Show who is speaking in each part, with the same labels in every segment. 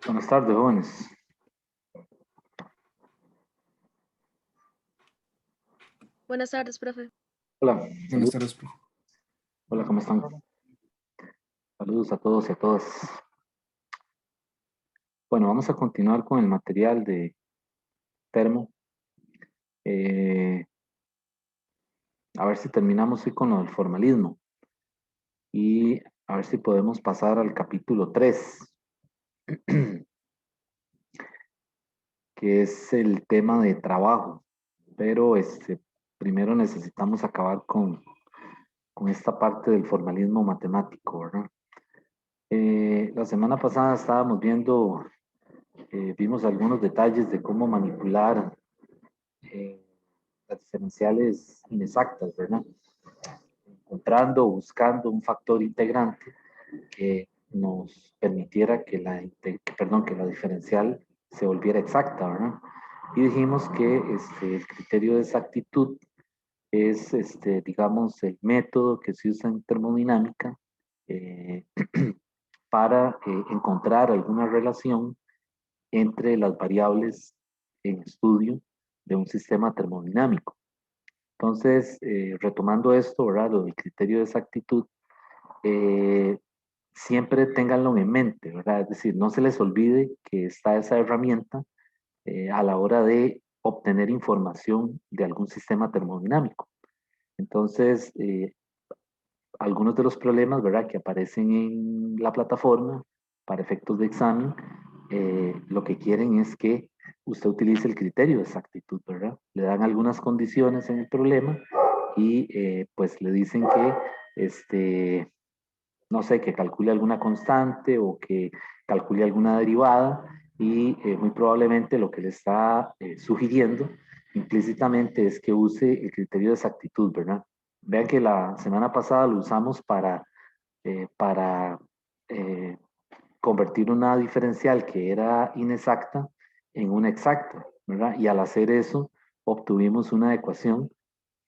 Speaker 1: Buenas tardes, jóvenes.
Speaker 2: Buenas tardes, profe.
Speaker 1: Hola,
Speaker 3: Buenas
Speaker 1: saludos.
Speaker 3: tardes, profe.
Speaker 1: Hola, ¿cómo están? Saludos a todos y a todas. Bueno, vamos a continuar con el material de termo. A ver si terminamos hoy con lo del formalismo. Y a ver si podemos pasar al capítulo 3, que es el tema de trabajo. Pero primero necesitamos acabar con esta parte del formalismo matemático, ¿verdad? La semana pasada estábamos vimos algunos detalles de cómo manipular las diferenciales inexactas, ¿verdad? Encontrando o buscando un factor integrante que nos permitiera que la diferencial se volviera exacta, ¿verdad? Y dijimos que el criterio de exactitud es, digamos, el método que se usa en termodinámica eh, para encontrar alguna relación entre las variables en estudio de un sistema termodinámico. Entonces, retomando esto, ¿verdad? Lo del criterio de exactitud, siempre ténganlo en mente, ¿verdad? Es decir, no se les olvide que está esa herramienta a la hora de obtener información de algún sistema termodinámico. Entonces, algunos de los problemas, ¿verdad?, que aparecen en la plataforma para efectos de examen, lo que quieren es que usted utilice el criterio de exactitud, ¿verdad? Le dan algunas condiciones en el problema y pues le dicen que, no sé, que calcule alguna constante o que calcule alguna derivada y muy probablemente lo que le está sugiriendo implícitamente es que use el criterio de exactitud, ¿verdad? Vean que la semana pasada lo usamos para convertir una diferencial que era inexacta en una exacta, ¿verdad? Y al hacer eso, obtuvimos una ecuación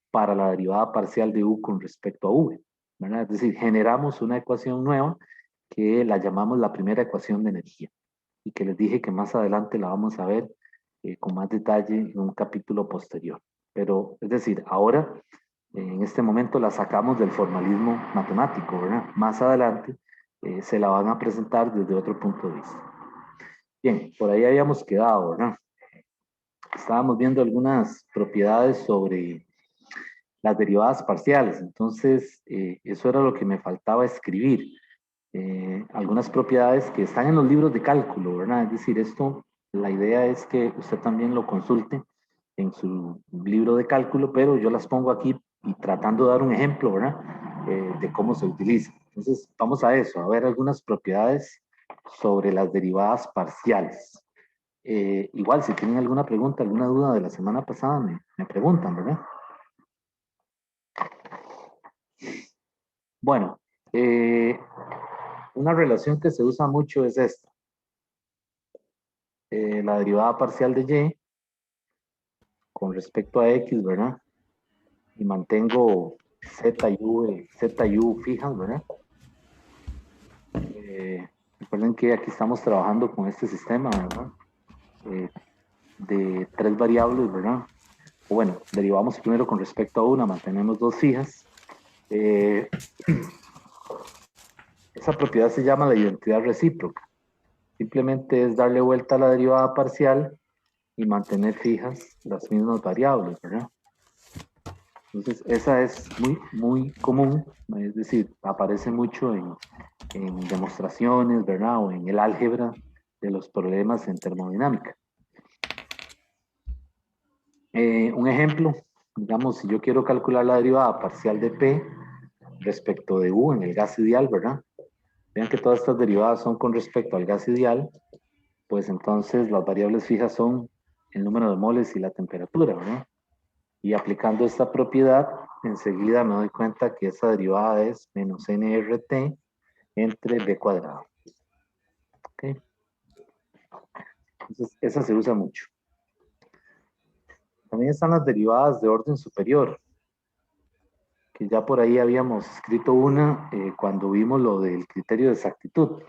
Speaker 1: para la derivada parcial de u con respecto a v, ¿verdad? Es decir, generamos una ecuación nueva que la llamamos la primera ecuación de energía y que les dije que más adelante la vamos a ver con más detalle en un capítulo posterior. Pero, es decir, ahora, en este momento la sacamos del formalismo matemático, ¿verdad? Más adelante se la van a presentar desde otro punto de vista. Bien, por ahí habíamos quedado, ¿verdad? Estábamos viendo algunas propiedades sobre las derivadas parciales, entonces eso era lo que me faltaba escribir. Algunas propiedades que están en los libros de cálculo, ¿verdad? Es decir, esto, la idea es que usted también lo consulte en su libro de cálculo, pero yo las pongo aquí y tratando de dar un ejemplo, ¿verdad? De cómo se utiliza. Entonces, vamos a eso, a ver algunas propiedades sobre las derivadas parciales. Igual, si tienen alguna pregunta, alguna duda de la semana pasada, me preguntan, ¿verdad? Bueno, una relación que se usa mucho es esta. La derivada parcial de y con respecto a x, ¿verdad? Y mantengo z y u fijas, ¿verdad? Recuerden que aquí estamos trabajando con este sistema, ¿verdad? De tres variables, ¿verdad? O bueno, derivamos primero con respecto a una, mantenemos dos fijas. Esa propiedad se llama la identidad recíproca. Simplemente es darle vuelta a la derivada parcial y mantener fijas las mismas variables, ¿verdad? Entonces, esa es muy común, es decir, aparece mucho en demostraciones, ¿verdad? O en el álgebra de los problemas en termodinámica. Un ejemplo, digamos, si yo quiero calcular la derivada parcial de P respecto de U en el gas ideal, ¿verdad? Vean que todas estas derivadas son con respecto al gas ideal, pues entonces las variables fijas son el número de moles y la temperatura, ¿verdad? Y aplicando esta propiedad, enseguida me doy cuenta que esa derivada es menos nRT entre b cuadrado. ¿Okay? Entonces, esa se usa mucho. También están las derivadas de orden superior, que ya por ahí habíamos escrito una cuando vimos lo del criterio de exactitud.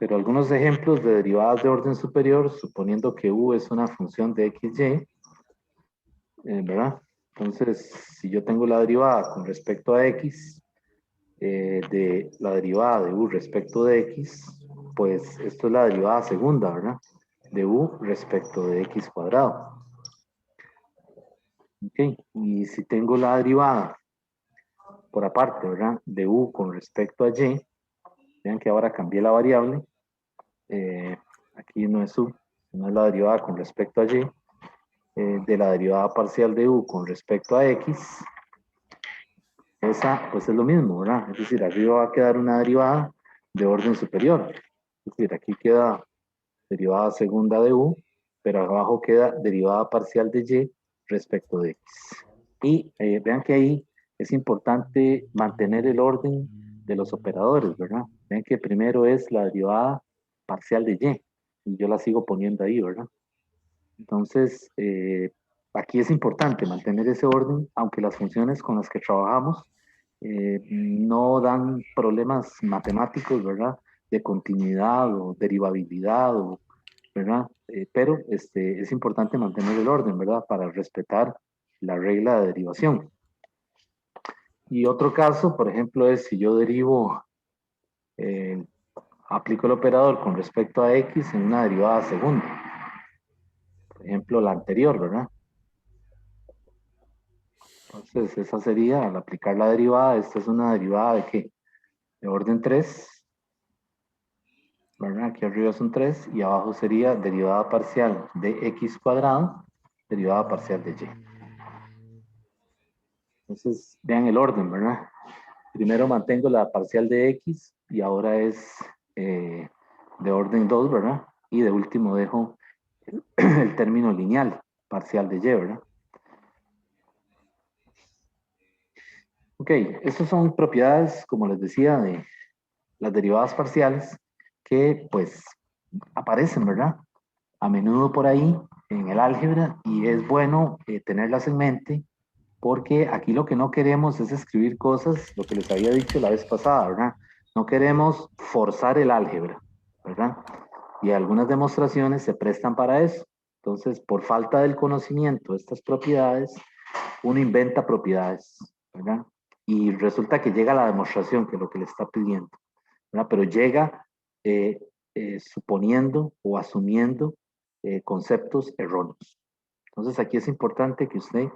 Speaker 1: Pero algunos ejemplos de derivadas de orden superior, suponiendo que u es una función de xy, ¿verdad? Entonces, si yo tengo la derivada con respecto a x, de la derivada de u respecto de x, pues esto es la derivada segunda, ¿verdad? De u respecto de x cuadrado. Ok, y si tengo la derivada por aparte, ¿verdad? De u con respecto a y, vean que ahora cambié la variable, aquí no es u, sino es la derivada con respecto a y, de la derivada parcial de u con respecto a x, esa pues es lo mismo, ¿verdad? Es decir, arriba va a quedar una derivada de orden superior. Es decir, aquí queda derivada segunda de u, pero abajo queda derivada parcial de y respecto de x. Y vean que ahí es importante mantener el orden de los operadores, ¿verdad? Vean que primero es la derivada parcial de y yo la sigo poniendo ahí, ¿verdad? Entonces, aquí es importante mantener ese orden, aunque las funciones con las que trabajamos no dan problemas matemáticos, ¿verdad? De continuidad o derivabilidad, ¿verdad? Pero es importante mantener el orden, ¿verdad? Para respetar la regla de derivación. Y otro caso, por ejemplo, es si yo derivo, eh, aplico el operador con respecto a x en una derivada segunda. Por ejemplo, la anterior, ¿verdad? Entonces, esa sería, al aplicar la derivada, esta es una derivada de ¿qué? De orden 3, ¿verdad? Aquí arriba son 3 y abajo sería derivada parcial de x cuadrado, derivada parcial de y. Entonces, vean el orden, ¿verdad? Primero mantengo la parcial de x y ahora es de orden 2, ¿verdad? Y de último dejo el término lineal, parcial de y, ¿verdad? Ok, estas son propiedades, como les decía, de las derivadas parciales que pues aparecen, ¿verdad? A menudo por ahí en el álgebra y es bueno tenerlas en mente porque aquí lo que no queremos es escribir cosas, lo que les había dicho la vez pasada, ¿verdad? No queremos forzar el álgebra, ¿verdad? Y algunas demostraciones se prestan para eso. Entonces, por falta del conocimiento de estas propiedades, uno inventa propiedades, ¿verdad? Y resulta que llega a la demostración, que es lo que le está pidiendo, ¿verdad? Pero llega eh, suponiendo o asumiendo conceptos erróneos. Entonces aquí es importante que usted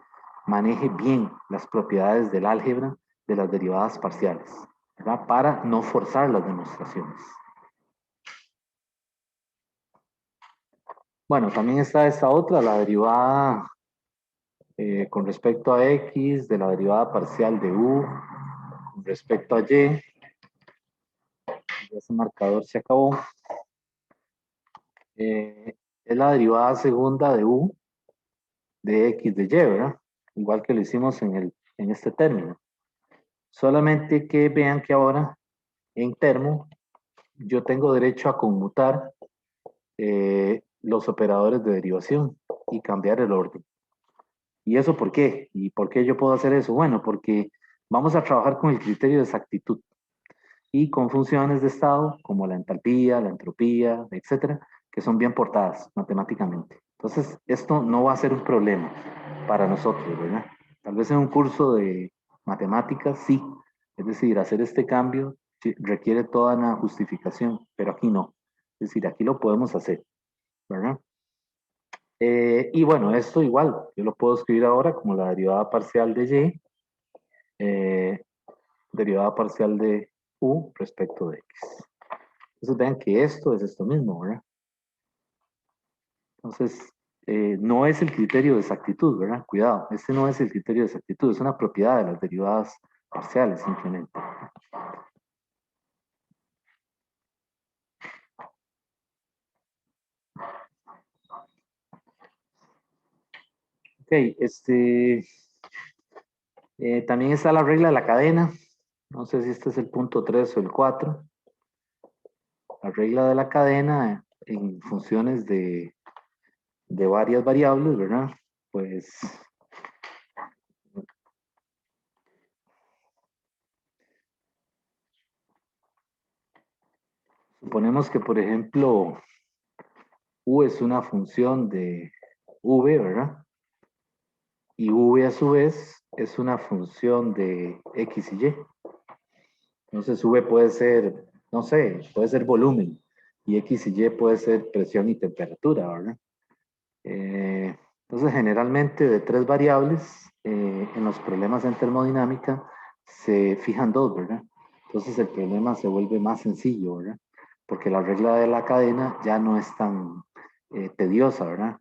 Speaker 1: maneje bien las propiedades del álgebra de las derivadas parciales, ¿verdad? Para no forzar las demostraciones. Bueno, también está esta otra, la derivada con respecto a x, de la derivada parcial de u, con respecto a y. Ese marcador se acabó. Es la derivada segunda de u de x de y, ¿verdad? Igual que lo hicimos en este término. Solamente que vean que ahora en termo yo tengo derecho a conmutar los operadores de derivación y cambiar el orden. ¿Y eso por qué? ¿Y por qué yo puedo hacer eso? Bueno, porque vamos a trabajar con el criterio de exactitud y con funciones de estado como la entalpía, la entropía, etcétera, que son bien portadas matemáticamente. Entonces, esto no va a ser un problema para nosotros, ¿verdad? Tal vez en un curso de matemáticas sí, es decir, hacer este cambio requiere toda una justificación, pero aquí no. Es decir, aquí lo podemos hacer, ¿verdad? Y bueno, esto igual, yo lo puedo escribir ahora como la derivada parcial de y, derivada parcial de u respecto de x. Entonces vean que esto es esto mismo, ¿verdad? Entonces, no es el criterio de exactitud, ¿verdad? Cuidado, este no es el criterio de exactitud, es una propiedad de las derivadas parciales simplemente. Ok, también está la regla de la cadena. No sé si este es el punto 3 o el 4. La regla de la cadena en funciones de varias variables, ¿verdad? Pues suponemos que, por ejemplo, U es una función de V, ¿verdad? Y V a su vez es una función de X y Y. Entonces V puede ser, no sé, puede ser volumen y X y Y puede ser presión y temperatura, ¿verdad? Entonces generalmente de tres variables en los problemas en termodinámica se fijan dos, ¿verdad? Entonces el problema se vuelve más sencillo, ¿verdad? Porque la regla de la cadena ya no es tan tediosa, ¿verdad?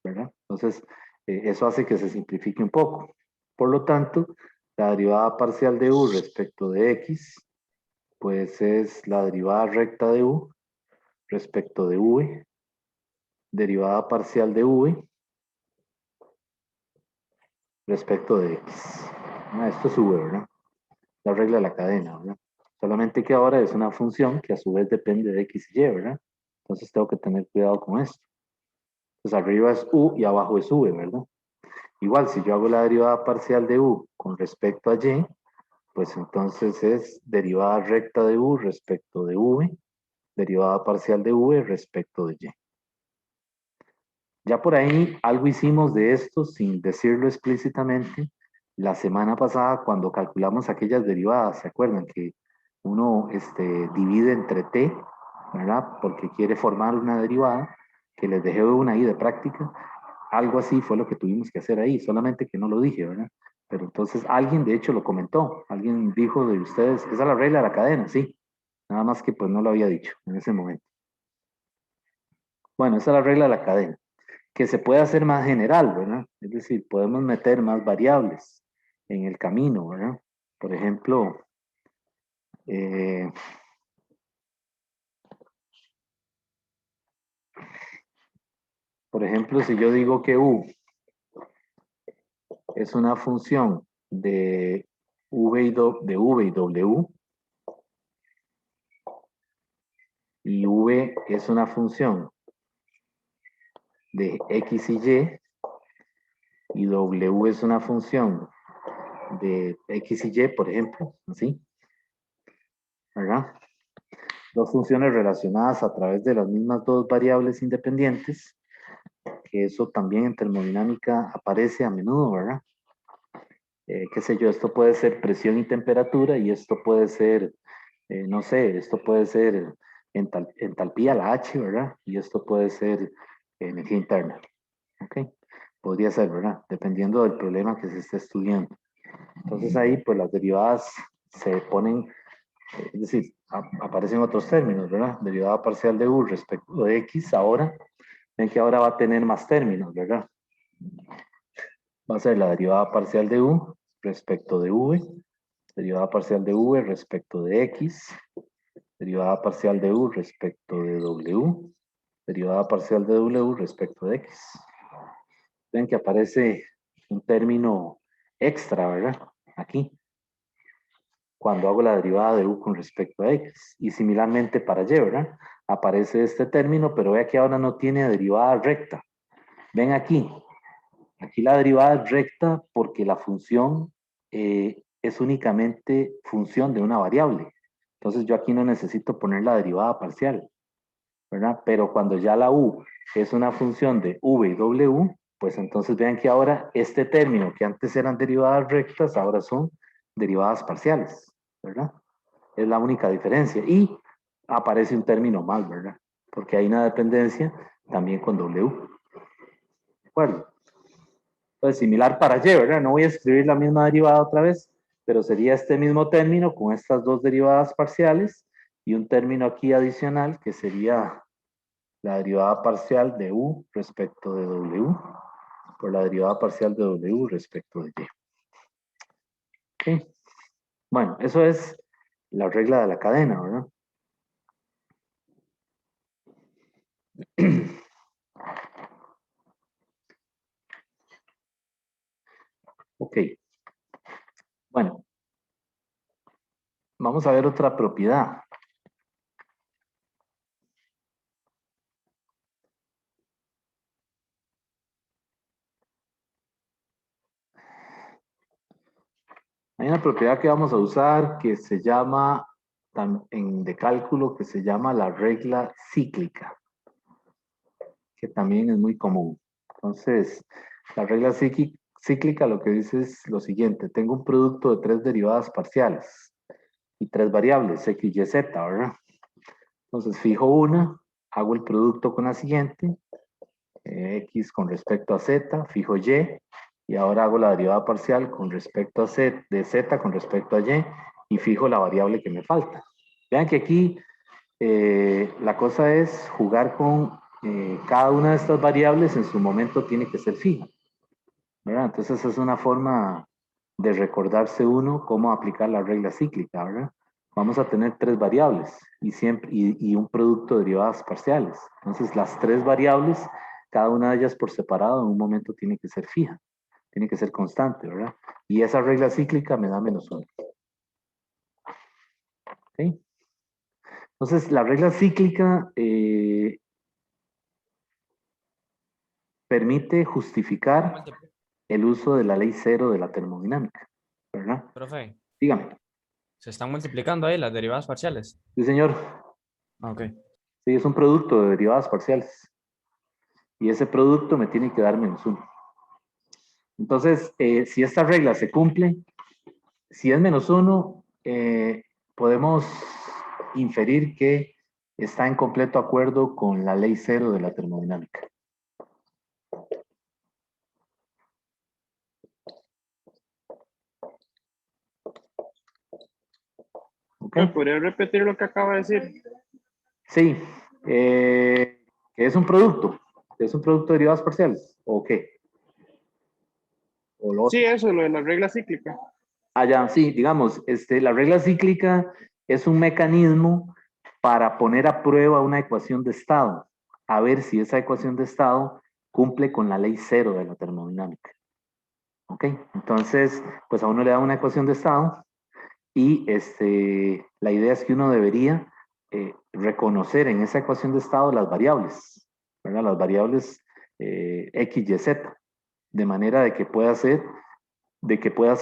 Speaker 1: ¿Verdad? Entonces eso hace que se simplifique un poco. Por lo tanto, la derivada parcial de U respecto de X pues es la derivada recta de U respecto de V, derivada parcial de V respecto de X. Esto es V, ¿verdad? La regla de la cadena, ¿verdad? Solamente que ahora es una función que a su vez depende de X y Y, ¿verdad? Entonces tengo que tener cuidado con esto. Entonces arriba es U y abajo es V, ¿verdad? Igual, si yo hago la derivada parcial de U con respecto a Y, pues entonces es derivada recta de U respecto de V, derivada parcial de V respecto de Y. Ya por ahí algo hicimos de esto sin decirlo explícitamente la semana pasada cuando calculamos aquellas derivadas. ¿Se acuerdan que uno divide entre t, ¿verdad? Porque quiere formar una derivada, que les dejé una ahí de práctica. Algo así fue lo que tuvimos que hacer ahí, solamente que no lo dije, ¿verdad? Pero entonces alguien de hecho lo comentó, alguien dijo de ustedes, esa es la regla de la cadena, sí. Nada más que pues no lo había dicho en ese momento. Bueno, esa es la regla de la cadena que se puede hacer más general, ¿verdad? Es decir, podemos meter más variables en el camino, ¿verdad? Por ejemplo, eh, si yo digo que U es una función de V y W, y V es una función de X y W es una función de X y Y, por ejemplo, así, ¿verdad? Dos funciones relacionadas a través de las mismas dos variables independientes, que eso también en termodinámica aparece a menudo, ¿verdad? Qué sé yo, esto puede ser presión y temperatura y esto puede ser, no sé, esto puede ser entalpía, la H, ¿verdad? Y esto puede ser energía interna, ¿ok? Podría ser, ¿verdad? Dependiendo del problema que se esté estudiando. Entonces ahí, pues las derivadas se ponen, es decir, aparecen otros términos, ¿verdad? Derivada parcial de U respecto de X, ahora, ven que ahora va a tener más términos, ¿verdad? Va a ser la derivada parcial de U respecto de V, derivada parcial de V respecto de X, derivada parcial de U respecto de W, derivada parcial de W respecto de X. Ven que aparece un término extra, ¿verdad? Aquí, cuando hago la derivada de U con respecto a X. Y similarmente para Y, ¿verdad? Aparece este término, pero vea que ahora no tiene derivada recta. Ven aquí, aquí la derivada es recta porque la función es únicamente función de una variable. Entonces yo aquí no necesito poner la derivada parcial, ¿verdad? Pero cuando ya la U es una función de V y W, pues entonces vean que ahora este término que antes eran derivadas rectas, ahora son derivadas parciales, ¿verdad? Es la única diferencia. Y aparece un término más, ¿verdad? Porque hay una dependencia también con W. ¿De acuerdo? Entonces, similar para Y, ¿verdad? No voy a escribir la misma derivada otra vez, pero sería este mismo término con estas dos derivadas parciales y un término aquí adicional que sería la derivada parcial de U respecto de W por la derivada parcial de W respecto de Y. ¿Okay? Bueno, eso es la regla de la cadena, ¿verdad? Ok. Bueno, vamos a ver otra propiedad. Hay una propiedad que vamos a usar que se llama de cálculo que se llama la regla cíclica, que también es muy común. Entonces, la regla cíclica lo que dice es lo siguiente: tengo un producto de 3 derivadas parciales y 3 variables, x, y, z, ¿verdad? Entonces, fijo una, hago el producto con la siguiente, x con respecto a z, fijo y ahora hago la derivada parcial con respecto a z, de z con respecto a y fijo la variable que me falta. Vean que aquí la cosa es jugar con cada una de estas variables en su momento tiene que ser fija, ¿verdad? Entonces es una forma de recordarse uno cómo aplicar la regla cíclica, ¿verdad? Vamos a tener 3 variables y un producto de derivadas parciales. Entonces las 3 variables, cada una de ellas por separado en un momento tiene que ser fija, tiene que ser constante, ¿verdad? Y esa regla cíclica me da -1. ¿Ok? Entonces la regla cíclica permite justificar el uso de la ley cero de la termodinámica, ¿verdad?
Speaker 3: Profe,
Speaker 1: Dígame.
Speaker 3: se están multiplicando ahí las derivadas parciales.
Speaker 1: Sí, señor.
Speaker 3: Ok.
Speaker 1: Sí, es un producto de derivadas parciales. Y ese producto me tiene que dar -1. Entonces, si esta regla se cumple, si es -1, podemos inferir que está en completo acuerdo con la ley cero de la termodinámica. ¿Ok?
Speaker 4: ¿Me podría repetir lo que acaba de decir?
Speaker 1: Sí. Que es un producto. ¿Es un producto de derivadas parciales? ¿O qué? ¿O lo otro?
Speaker 4: Sí, eso, lo de la regla cíclica.
Speaker 1: Ah, ya, sí, digamos, la regla cíclica es un mecanismo para poner a prueba una ecuación de estado, a ver si esa ecuación de estado cumple con la ley cero de la termodinámica. ¿Ok? Entonces, pues a uno le da una ecuación de estado y la idea es que uno debería reconocer en esa ecuación de estado las variables, ¿verdad? Las variables x, y, z, de manera de que pueda hacer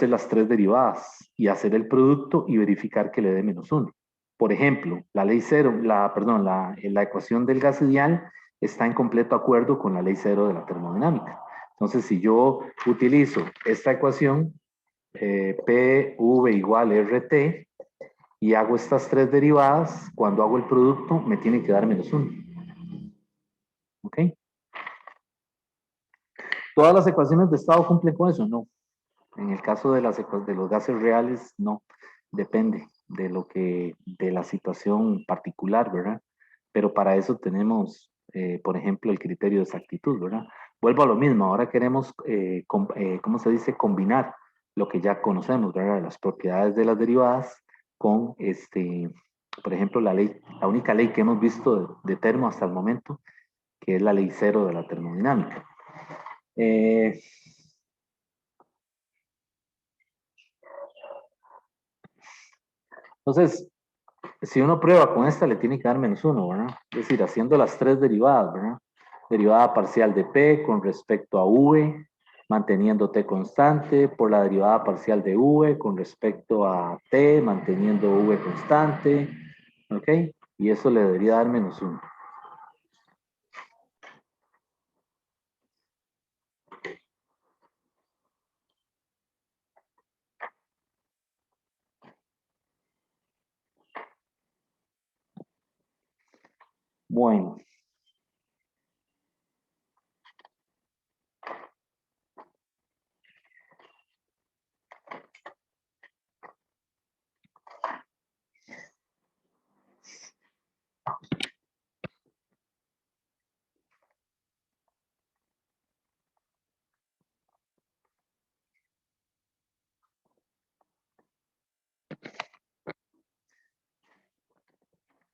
Speaker 1: las 3 derivadas y hacer el producto y verificar que le dé -1. Por ejemplo, la ley cero, la ecuación del gas ideal está en completo acuerdo con la ley cero de la termodinámica. Entonces, si yo utilizo esta ecuación, PV igual RT, y hago estas 3 derivadas, cuando hago el producto me tiene que dar -1. ¿Ok? ¿Todas las ecuaciones de estado cumplen con eso? No. En el caso de los gases reales, no. Depende de la situación particular, ¿verdad? Pero para eso tenemos, por ejemplo, el criterio de exactitud, ¿verdad? Vuelvo a lo mismo, ahora queremos, ¿cómo se dice? Combinar lo que ya conocemos, ¿verdad? Las propiedades de las derivadas con, por ejemplo, la única ley que hemos visto de termo hasta el momento, que es la ley cero de la termodinámica. Entonces, si uno prueba con esta, le tiene que dar -1, ¿verdad? Es decir, haciendo las 3 derivadas, ¿verdad? Derivada parcial de P con respecto a V, manteniendo T constante, por la derivada parcial de V con respecto a T, manteniendo V constante, ¿ok? Y eso le debería dar -1. Bueno.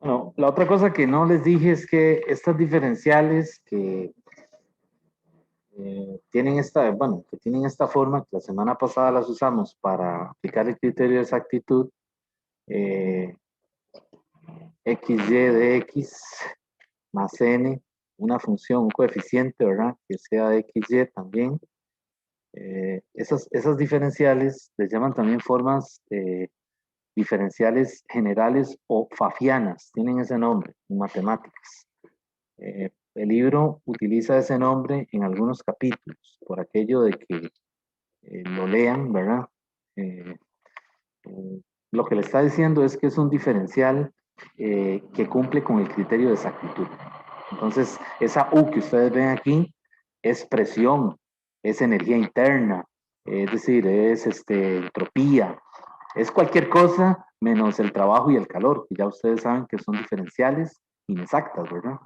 Speaker 1: Bueno, la otra cosa que no les dije es que estas diferenciales que que tienen esta forma, que la semana pasada las usamos para aplicar el criterio de exactitud, xy de x más n, una función, un coeficiente, ¿verdad? Que sea de xy también. Esas diferenciales les llaman también formas diferenciales generales o fafianas, tienen ese nombre en matemáticas. El libro utiliza ese nombre en algunos capítulos, por aquello de que lo lean, ¿verdad? Lo que le está diciendo es que es un diferencial que cumple con el criterio de exactitud. Entonces, esa U que ustedes ven aquí es presión, es energía interna, es decir, es entropía, es cualquier cosa menos el trabajo y el calor, que ya ustedes saben que son diferenciales inexactas, ¿verdad?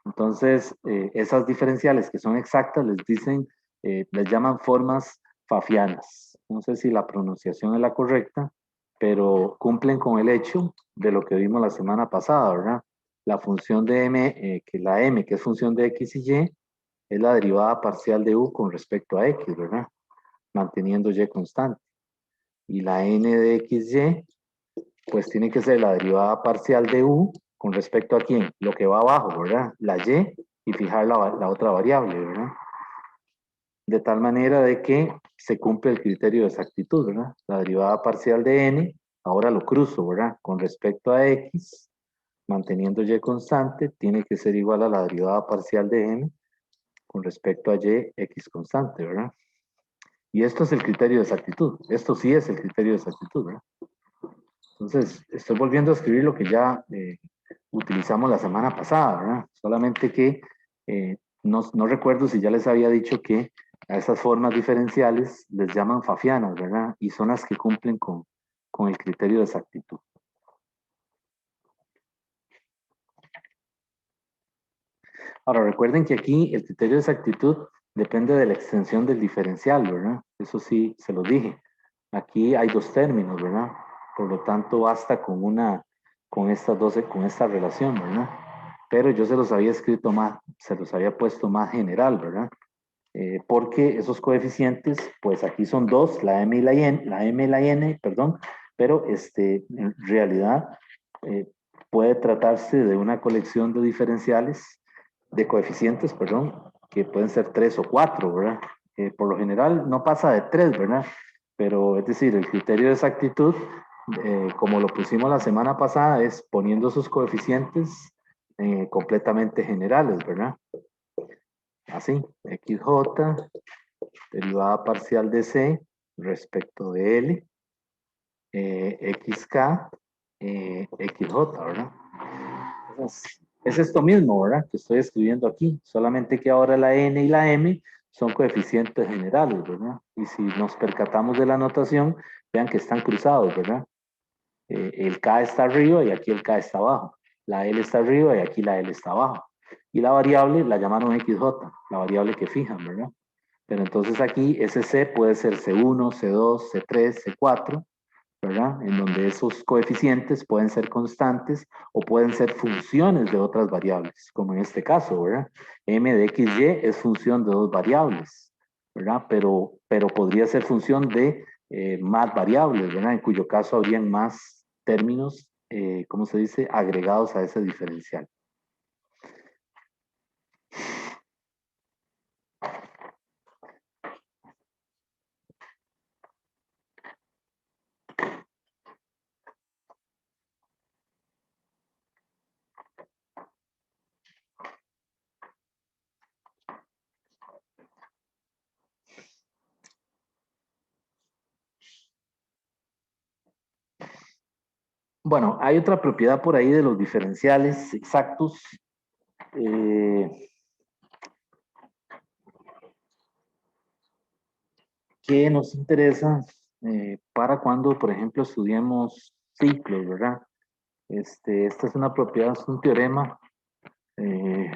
Speaker 1: Entonces, esas diferenciales que son exactas les dicen, les llaman formas fafianas. No sé si la pronunciación es la correcta, pero cumplen con el hecho de lo que vimos la semana pasada, ¿verdad? La función de m, que la m, que es función de x y y, es la derivada parcial de u con respecto a x, ¿verdad? Manteniendo y constante. Y la n de x, y, pues tiene que ser la derivada parcial de u con respecto a quién, lo que va abajo, ¿verdad? La y fijar la otra variable, ¿verdad? De tal manera de que se cumple el criterio de exactitud, ¿verdad? La derivada parcial de n, ahora lo cruzo, ¿verdad? Con respecto a x, manteniendo y constante, tiene que ser igual a la derivada parcial de n con respecto a y, x constante, ¿verdad? Y esto es el criterio de exactitud. Esto sí es el criterio de exactitud, ¿verdad? Entonces, estoy volviendo a escribir lo que ya utilizamos la semana pasada, ¿verdad? Solamente que no recuerdo si ya les había dicho que a esas formas diferenciales les llaman fafianas, ¿verdad? Y son las que cumplen con el criterio de exactitud. Ahora, recuerden que aquí el criterio de exactitud depende de la extensión del diferencial, ¿verdad? Eso sí, se lo dije. Aquí hay dos términos, ¿verdad? Por lo tanto, basta con esta relación, ¿verdad? Pero yo se los había escrito más, se los había puesto más general, ¿verdad? Porque esos coeficientes, pues aquí son dos, la m y la n, perdón, pero en realidad puede tratarse de una colección de diferenciales, de coeficientes, perdón, que pueden ser 3 o 4, ¿verdad? Por lo general no pasa de 3, ¿verdad? Pero es decir, el criterio de exactitud, como lo pusimos la semana pasada, es poniendo sus coeficientes completamente generales, ¿verdad? Así, xj, derivada parcial de c respecto de l, xk, xj, ¿verdad? Es esto mismo, ¿verdad? Que estoy escribiendo aquí, solamente que ahora la n y la m son coeficientes generales, ¿verdad? Y si nos percatamos de la notación, vean que están cruzados, ¿verdad? El k está arriba y aquí el k está abajo. La l está arriba y aquí la l está abajo. Y la variable la llamaron xj, la variable que fijan, ¿verdad? Pero entonces aquí ese C puede ser C1, C2, C3, C4, ¿verdad? En donde esos coeficientes pueden ser constantes o pueden ser funciones de otras variables, como en este caso, ¿verdad? M de XY es función de dos variables, ¿verdad? Pero podría ser función de más variables, ¿verdad? En cuyo caso habrían más términos, ¿cómo se dice? Agregados a ese diferencial. Bueno, hay otra propiedad por ahí de los diferenciales exactos. Que nos interesa para cuando, por ejemplo, estudiemos ciclos, ¿verdad? Esta es una propiedad, es un teorema eh,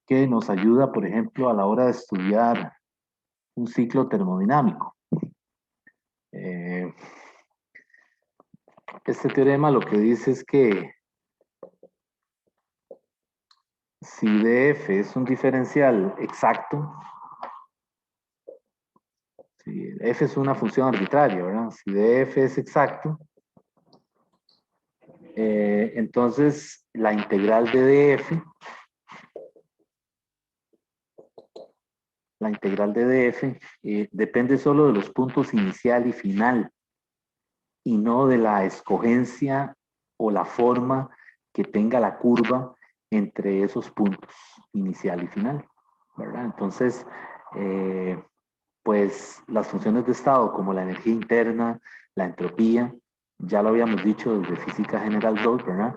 Speaker 1: que nos ayuda, por ejemplo, a la hora de estudiar un ciclo termodinámico. Este teorema lo que dice es que si df es un diferencial exacto, si f es una función arbitraria, ¿verdad? Si df es exacto, entonces la integral de df, la integral de df depende solo de los puntos inicial y final. y no de la escogencia o la forma que tenga la curva entre esos puntos, inicial y final, ¿verdad? Entonces, pues las funciones de estado como la energía interna, la entropía, ya lo habíamos dicho desde Física General 2, ¿verdad?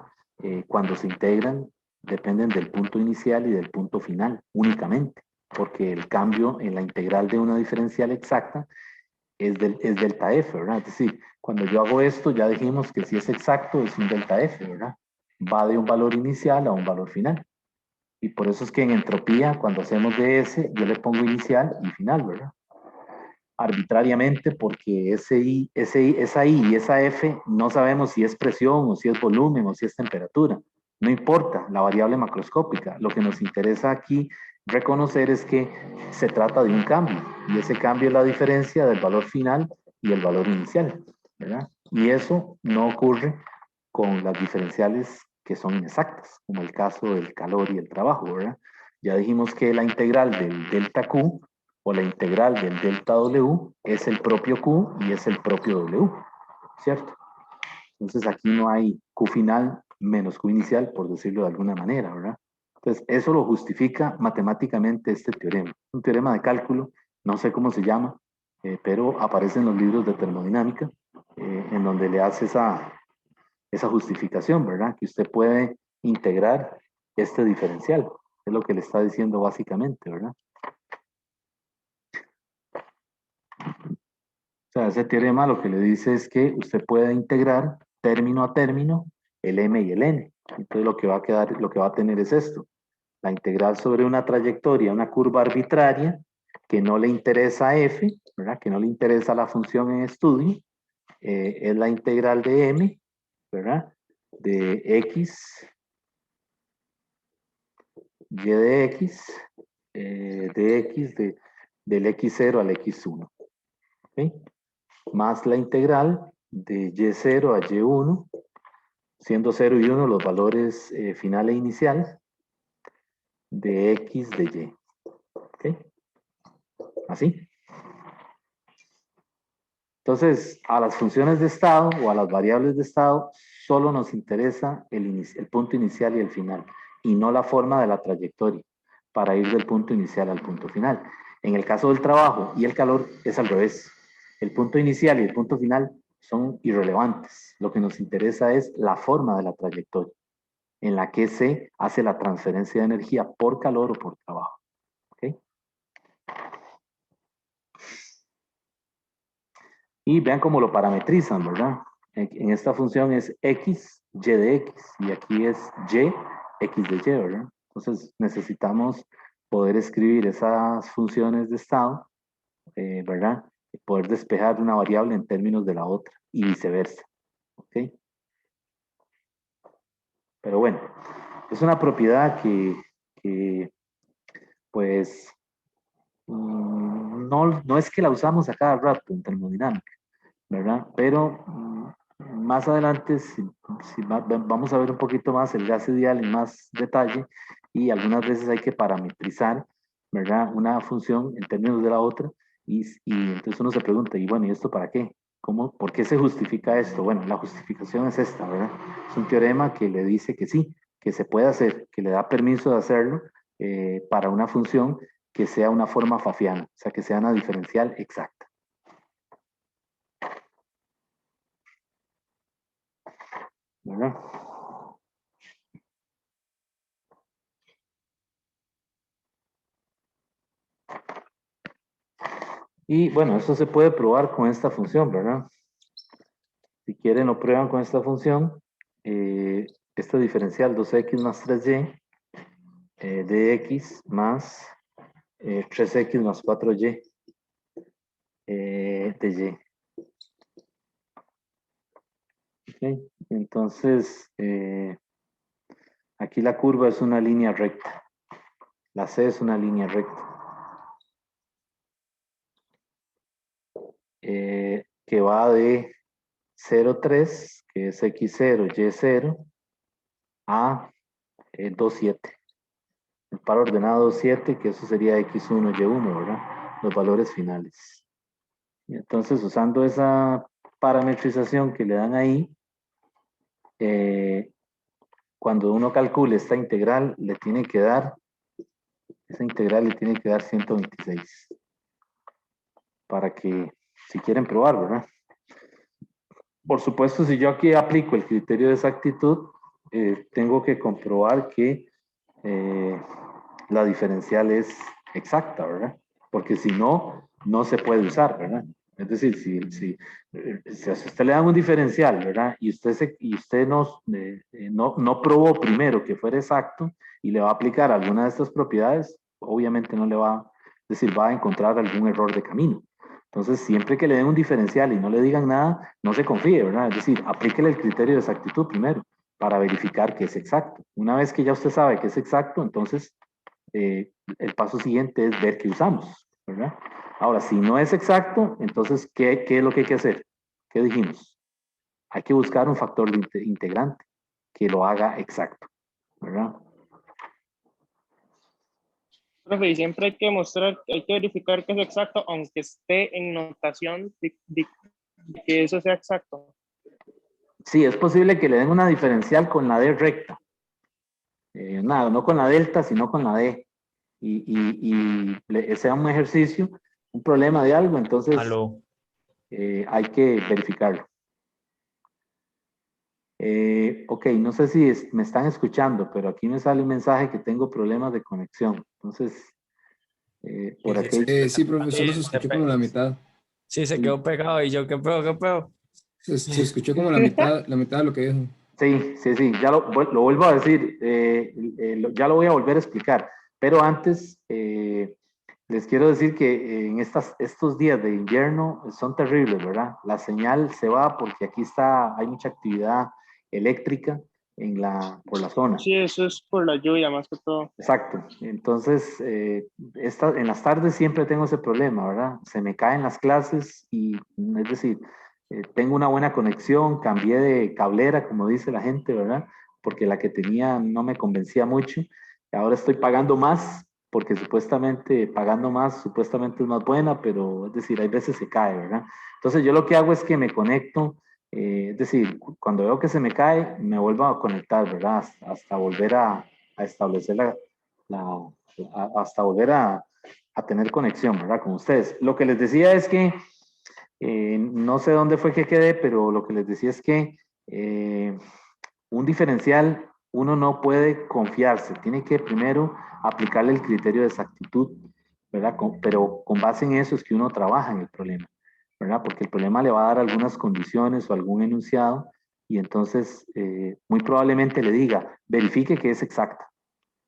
Speaker 1: Cuando se integran, dependen del punto inicial y del punto final únicamente, porque el cambio en la integral de una diferencial exacta es delta F, ¿verdad? Es decir, cuando yo hago esto, ya dijimos que si es exacto, es un delta F, ¿verdad? Va de un valor inicial a un valor final. Y por eso es que en entropía, cuando hacemos ds, yo le pongo inicial y final, ¿verdad? Arbitrariamente, porque esa I y esa F no sabemos si es presión o si es volumen o si es temperatura. No importa la variable macroscópica. Lo que nos interesa aquí reconocer es que se trata de un cambio y ese cambio es la diferencia del valor final y el valor inicial, ¿verdad? Y eso no ocurre con las diferenciales que son inexactas, como el caso del calor y el trabajo, ¿verdad? Ya dijimos que la integral del delta Q o la integral del delta W es el propio Q y es el propio W, ¿cierto? Entonces aquí no hay Q final menos Q inicial, por decirlo de alguna manera, ¿verdad? Entonces eso lo justifica matemáticamente este teorema. Un teorema de cálculo, no sé cómo se llama, pero aparece en los libros de termodinámica, en donde le hace esa justificación, ¿verdad? Que usted puede integrar este diferencial, es lo que le está diciendo básicamente, ¿verdad? O sea, ese teorema lo que le dice es que usted puede integrar término a término el m y el n. Entonces lo que va a quedar, lo que va a tener es esto. La integral sobre una trayectoria, una curva arbitraria, que no le interesa a f, ¿verdad? Que no le interesa la función en estudio, es la integral de m, ¿verdad? De x, y de x, del x0 al x1. ¿Okay? Más la integral de y0 a y1, siendo 0 y 1 los valores final e inicial de x de y. ¿Okay? Así. Entonces, a las funciones de estado o a las variables de estado solo nos interesa el punto inicial y el final, y no la forma de la trayectoria para ir del punto inicial al punto final. En el caso del trabajo y el calor es al revés. El punto inicial y el punto final son irrelevantes. Lo que nos interesa es la forma de la trayectoria en la que se hace la transferencia de energía por calor o por trabajo. ¿Okay? Y vean cómo lo parametrizan, ¿verdad? En esta función es x, y de x, y aquí es y, x de y, ¿verdad? Entonces necesitamos poder escribir esas funciones de estado, ¿verdad? Y poder despejar una variable en términos de la otra, y viceversa, ¿ok? Pero bueno, es una propiedad que pues, no es que la usamos a cada rato en termodinámica, ¿verdad? Pero más adelante, vamos a ver un poquito más el gas ideal en más detalle y algunas veces hay que parametrizar, ¿verdad? Una función en términos de la otra y entonces uno se pregunta, y bueno, ¿y esto para qué? ¿Cómo, por qué se justifica esto? Bueno, la justificación es esta, ¿verdad? Es un teorema que le dice que sí, que se puede hacer, que le da permiso de hacerlo para una función que sea una forma pfaffiana, o sea, que sea una diferencial exacta. ¿Verdad? Y bueno, eso se puede probar con esta función, ¿verdad? Si quieren lo prueban con esta función. Esta diferencial 2x más 3y de x más 3x más 4y de y. ¿Okay? Entonces, aquí la curva es una línea recta. La C es una línea recta. Que va de 0,3, que es x0, y0, a 2,7. El par ordenado 7, que eso sería x1, y1, ¿verdad? Los valores finales. Y entonces, usando esa parametrización que le dan ahí, cuando uno calcule esta integral, le tiene que dar, esa integral le tiene que dar 126. Para que, si quieren probar, ¿verdad? Por supuesto, si yo aquí aplico el criterio de exactitud, tengo que comprobar que la diferencial es exacta, ¿verdad? Porque si no, no se puede usar, ¿verdad? Es decir, si a usted le dan un diferencial, ¿verdad? Y usted no probó primero que fuera exacto y le va a aplicar alguna de estas propiedades, obviamente no le va, es decir, va a encontrar algún error de camino. Entonces, siempre que le den un diferencial y no le digan nada, no se confíe, ¿verdad? Es decir, aplíquele el criterio de exactitud primero para verificar que es exacto. Una vez que ya usted sabe que es exacto, entonces el paso siguiente es ver qué usamos, ¿verdad? Ahora, si no es exacto, entonces, ¿qué es lo que hay que hacer? ¿Qué dijimos? Hay que buscar un factor integrante que lo haga exacto, ¿verdad?
Speaker 4: Profe, y siempre hay que mostrar, hay que verificar que es exacto, aunque esté en notación de que eso sea exacto.
Speaker 1: Sí, es posible que le den una diferencial con la D recta. Nada, no con la delta, sino con la D. Sea un ejercicio, un problema de algo, entonces
Speaker 3: Aló.
Speaker 1: hay que verificarlo. Ok, no sé si me están escuchando, pero aquí me sale un mensaje que tengo problemas de conexión. Entonces, por
Speaker 3: Sí,
Speaker 1: aquí.
Speaker 5: Sí, profe, solo se escuchó como la mitad.
Speaker 3: sí, se quedó pegado y yo, ¿qué pedo, qué pedo?
Speaker 5: Se escuchó como la mitad de lo que dijo.
Speaker 1: Sí, ya lo vuelvo a decir, ya lo voy a volver a explicar, pero antes les quiero decir que en estos días de invierno son terribles, ¿verdad? La señal se va porque aquí hay mucha actividad eléctrica por la zona.
Speaker 4: Sí, eso es por la lluvia más que todo.
Speaker 1: Exacto, entonces en las tardes siempre tengo ese problema, ¿verdad? Se me caen las clases y es decir, tengo una buena conexión, cambié de cablera, como dice la gente, ¿verdad? Porque la que tenía no me convencía mucho. Ahora estoy pagando más, porque supuestamente pagando más, supuestamente es más buena, pero es decir, hay veces se cae, ¿verdad? Entonces yo lo que hago es que me conecto, es decir, cuando veo que se me cae, me vuelvo a conectar, ¿verdad? Hasta volver a establecer hasta volver a tener conexión, ¿verdad? Con ustedes. Lo que les decía es que no sé dónde fue que quedé, pero lo que les decía es que un diferencial, uno no puede confiarse, tiene que primero aplicarle el criterio de exactitud, ¿verdad? Pero con base en eso es que uno trabaja en el problema, ¿verdad? Porque el problema le va a dar algunas condiciones o algún enunciado y entonces muy probablemente le diga, verifique que es exacta.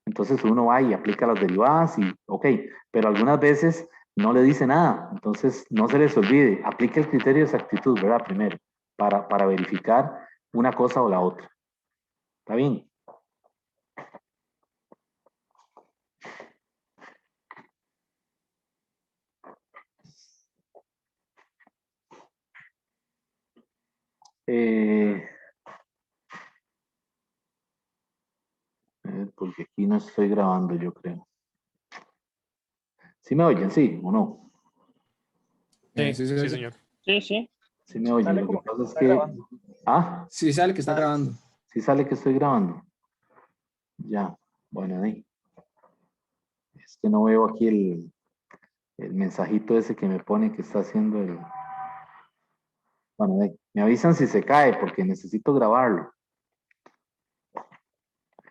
Speaker 1: Entonces uno va y aplica las derivadas y, ok, pero algunas veces no le dice nada. Entonces no se les olvide, aplique el criterio de exactitud, ¿verdad? Primero, para verificar una cosa o la otra. ¿Está bien? Porque aquí no estoy grabando, yo creo. ¿Sí me oyen? ¿Sí o no?
Speaker 3: Sí,
Speaker 5: Sí,
Speaker 3: sí, señor.
Speaker 4: Sí, sí.
Speaker 1: Sí me oyen.
Speaker 4: Sale
Speaker 1: Lo que
Speaker 4: como que
Speaker 1: pasa es
Speaker 4: está
Speaker 1: que...
Speaker 4: grabando.
Speaker 1: Ah,
Speaker 5: Sí, sale que está grabando.
Speaker 1: sí sale que estoy grabando. Ya, bueno, ahí. Es que no veo aquí el mensajito ese que me pone que está haciendo el... Bueno, me avisan si se cae porque necesito grabarlo.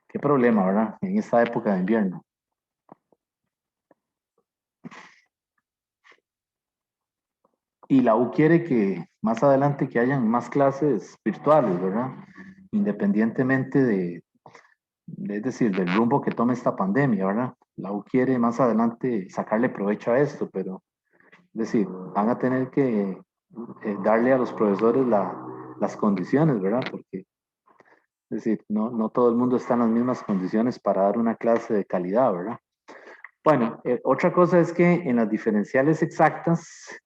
Speaker 1: Qué problema, ¿verdad? En esta época de invierno. Y la U quiere que más adelante que hayan más clases virtuales, ¿verdad? Independientemente es decir, del rumbo que tome esta pandemia, ¿verdad? La U quiere más adelante sacarle provecho a esto, pero es decir, van a tener que darle a los profesores las condiciones, ¿verdad? Porque es decir, no todo el mundo está en las mismas condiciones para dar una clase de calidad, ¿verdad? Bueno, otra cosa es que en las diferenciales exactas,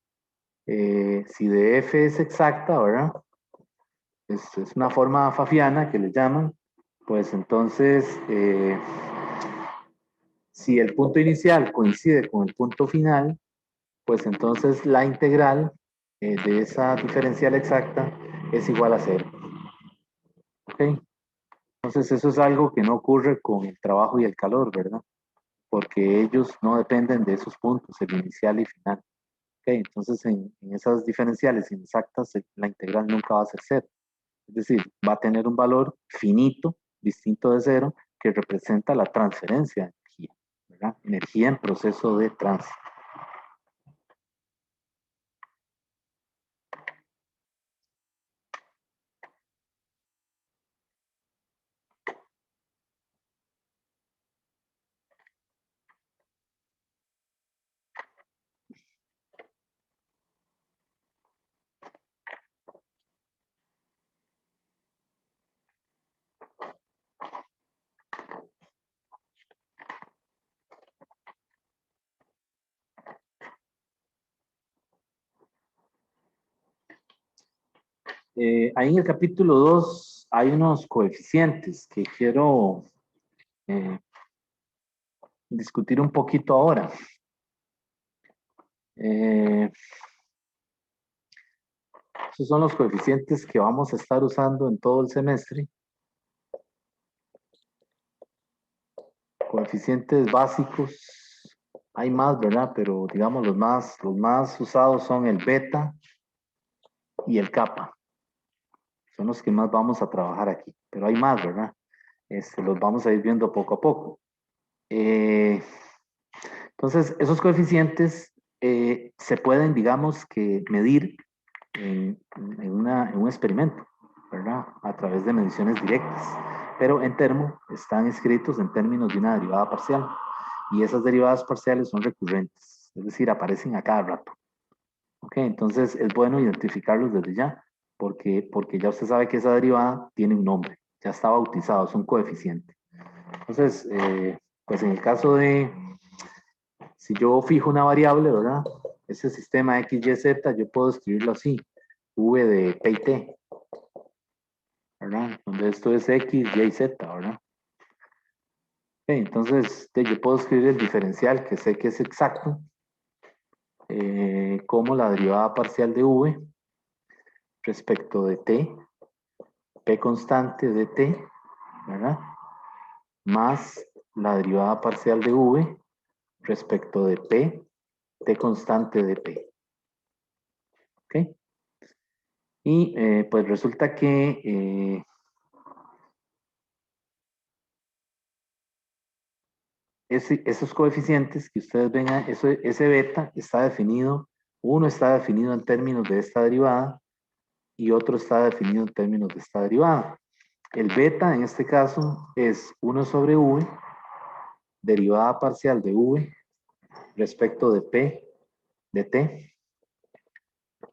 Speaker 1: si de f es exacta, ¿verdad? Es una forma fafiana que le llaman, pues entonces, si el punto inicial coincide con el punto final, pues entonces la integral de esa diferencial exacta es igual a 0. ¿Ok? Entonces eso es algo que no ocurre con el trabajo y el calor, ¿verdad? Porque ellos no dependen de esos puntos, el inicial y final. ¿Ok? Entonces en esas diferenciales inexactas la integral nunca va a ser 0. Es decir, va a tener un valor finito, distinto de 0, que representa la transferencia de energía, ¿verdad? Energía en proceso de tránsito. Ahí en el capítulo 2 hay unos coeficientes que quiero discutir un poquito ahora. Esos son los coeficientes que vamos a estar usando en todo el semestre. Coeficientes básicos, hay más, ¿verdad? Pero digamos los más usados son el beta y el kappa. Son los que más vamos a trabajar aquí, pero hay más, ¿verdad? Los vamos a ir viendo poco a poco. Entonces, esos coeficientes se pueden, digamos, que medir en un experimento, ¿verdad? A través de mediciones directas. Pero en termo están escritos en términos de una derivada parcial. Y esas derivadas parciales son recurrentes, es decir, aparecen a cada rato. ¿Ok? Entonces es bueno identificarlos desde ya, porque ya usted sabe que esa derivada tiene un nombre, ya está bautizado, es un coeficiente. Entonces, pues en el caso de, si yo fijo una variable, ¿verdad? Ese sistema x, y, z, yo puedo escribirlo así, v de p y t, ¿verdad? Donde esto es x, y, z, ¿verdad? Okay, entonces, yo puedo escribir el diferencial que sé que es exacto, como la derivada parcial de v respecto de t, p constante de t, ¿verdad? Más la derivada parcial de v respecto de p, t constante de p. ¿Ok? Y pues resulta que esos coeficientes que ustedes ven, ese beta está definido, uno está definido en términos de esta derivada y otro está definido en términos de esta derivada. El beta en este caso es 1 sobre v, derivada parcial de v respecto de p de t,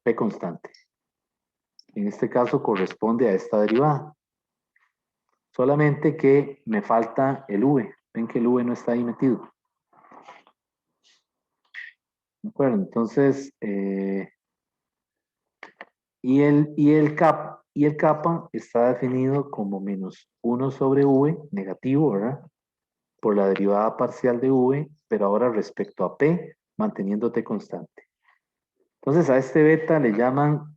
Speaker 1: p constante. En este caso corresponde a esta derivada. Solamente que me falta el v. Ven que el v no está ahí metido. ¿De acuerdo? Entonces, y el kappa está definido como menos 1 sobre v, negativo, ¿verdad? Por la derivada parcial de v, pero ahora respecto a p, manteniendo t constante. Entonces a este beta le llaman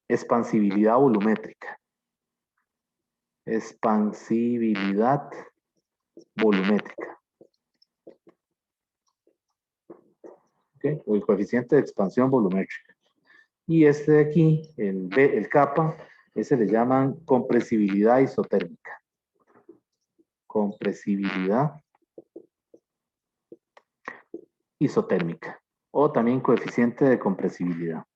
Speaker 1: expansibilidad volumétrica. Expansibilidad volumétrica. ¿Okay? O el coeficiente de expansión volumétrica. Y este de aquí, el kappa, ese le llaman compresibilidad isotérmica. Compresibilidad isotérmica. O también coeficiente de compresibilidad.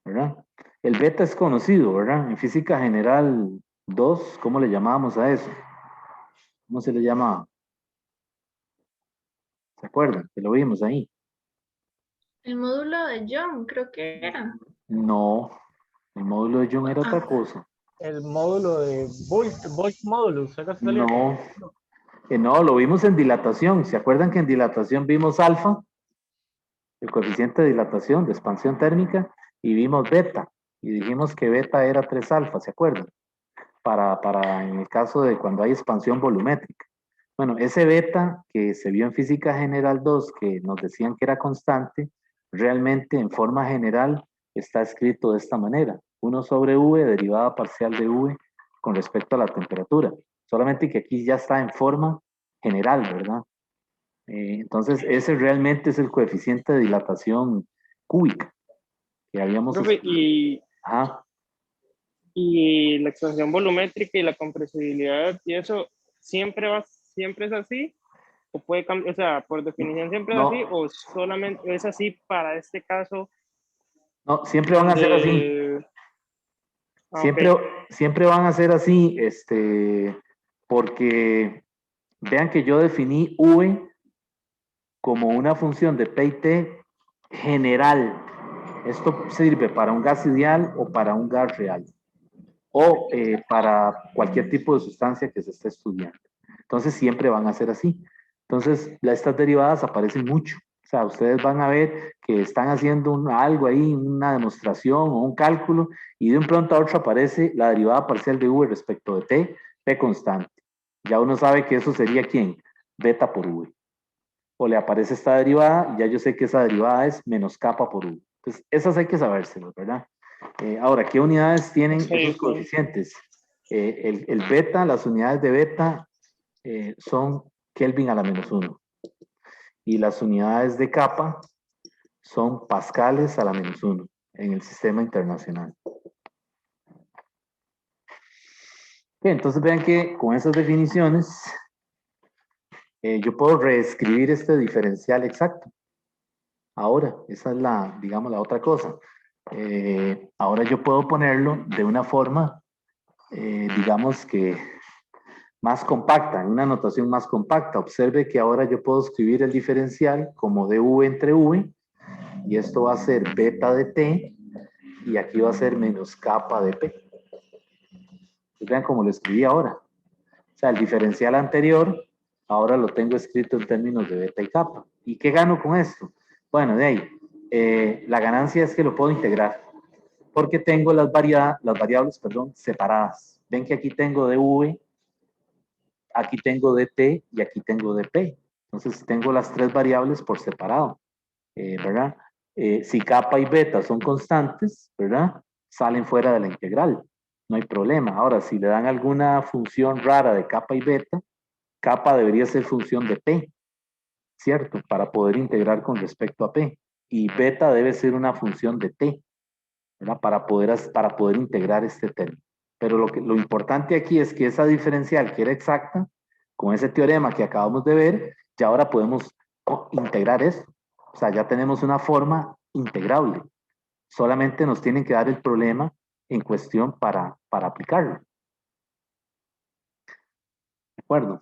Speaker 1: ¿Verdad? El beta es conocido, ¿verdad? En física general 2, ¿cómo le llamábamos a eso? ¿Cómo se le llamaba? ¿Se acuerdan? Que lo vimos ahí.
Speaker 2: El módulo de Young, creo que era.
Speaker 1: No, el módulo de Young era otra cosa.
Speaker 4: El módulo de Volt Modulus, ¿acá se salía?
Speaker 1: No, no, lo vimos en dilatación. ¿Se acuerdan que en dilatación vimos alfa? El coeficiente de dilatación, de expansión térmica, y vimos beta. Y dijimos que beta era 3 alfa, ¿se acuerdan? Para en el caso de cuando hay expansión volumétrica. Bueno, ese beta que se vio en física general 2, que nos decían que era constante, realmente en forma general está escrito de esta manera. 1 sobre V, derivada parcial de V con respecto a la temperatura. Solamente que aquí ya está en forma general, ¿verdad? Entonces, ese realmente es el coeficiente de dilatación cúbica que habíamos
Speaker 4: Profe,
Speaker 1: estudiado. Ajá.
Speaker 4: y la expansión volumétrica y la compresibilidad y eso, siempre es así, o puede cambiar, o sea, por definición siempre es
Speaker 1: No,
Speaker 4: así, o solamente es así para este caso
Speaker 1: no, siempre van a ser así.
Speaker 4: de... Ah, ok.
Speaker 1: Siempre van a ser así, porque vean que yo definí V como una función de P y T general. Esto sirve para un gas ideal o para un gas real, o para cualquier tipo de sustancia que se esté estudiando. Entonces siempre van a ser así. Entonces estas derivadas aparecen mucho. O sea, ustedes van a ver que están haciendo algo ahí, una demostración o un cálculo, y de un pronto a otro aparece la derivada parcial de V respecto de T, P constante. Ya uno sabe que eso sería ¿quién? Beta por V. O le aparece esta derivada, y ya yo sé que esa derivada es menos kappa por V. Entonces, esas hay que sabérselas, ¿verdad? Ahora, ¿qué unidades tienen
Speaker 4: Sí,
Speaker 1: esos
Speaker 4: sí.
Speaker 1: coeficientes? El beta, las unidades de beta son Kelvin a la -1. Y las unidades de kappa son pascales a la -1 en el sistema internacional. Bien, entonces vean que con esas definiciones yo puedo reescribir este diferencial exacto. Ahora, esa es la, digamos, la otra cosa. Ahora yo puedo ponerlo de una forma, digamos que más compacta, en una notación más compacta. Observe que ahora yo puedo escribir el diferencial como dv entre v, y esto va a ser beta de t, y aquí va a ser menos kappa de p. Entonces, vean cómo lo escribí ahora. O sea, el diferencial anterior, ahora lo tengo escrito en términos de beta y kappa. ¿Y qué gano con esto? Bueno, de ahí, la ganancia es que lo puedo integrar, porque tengo las variables, separadas. Ven que aquí tengo dv, aquí tengo dt y aquí tengo dp. Entonces tengo las tres variables por separado, ¿verdad? Si kappa y beta son constantes, ¿verdad? Salen fuera de la integral, no hay problema. Ahora, si le dan alguna función rara de kappa y beta, kappa debería ser función de p, ¿cierto? Para poder integrar con respecto a p. Y beta debe ser una función de t, ¿verdad? Para poder integrar este término. Pero lo importante aquí es que esa diferencial que era exacta, con ese teorema que acabamos de ver, ya ahora podemos integrar esto. O sea, ya tenemos una forma integrable. Solamente nos tienen que dar el problema en cuestión para aplicarlo. ¿De acuerdo?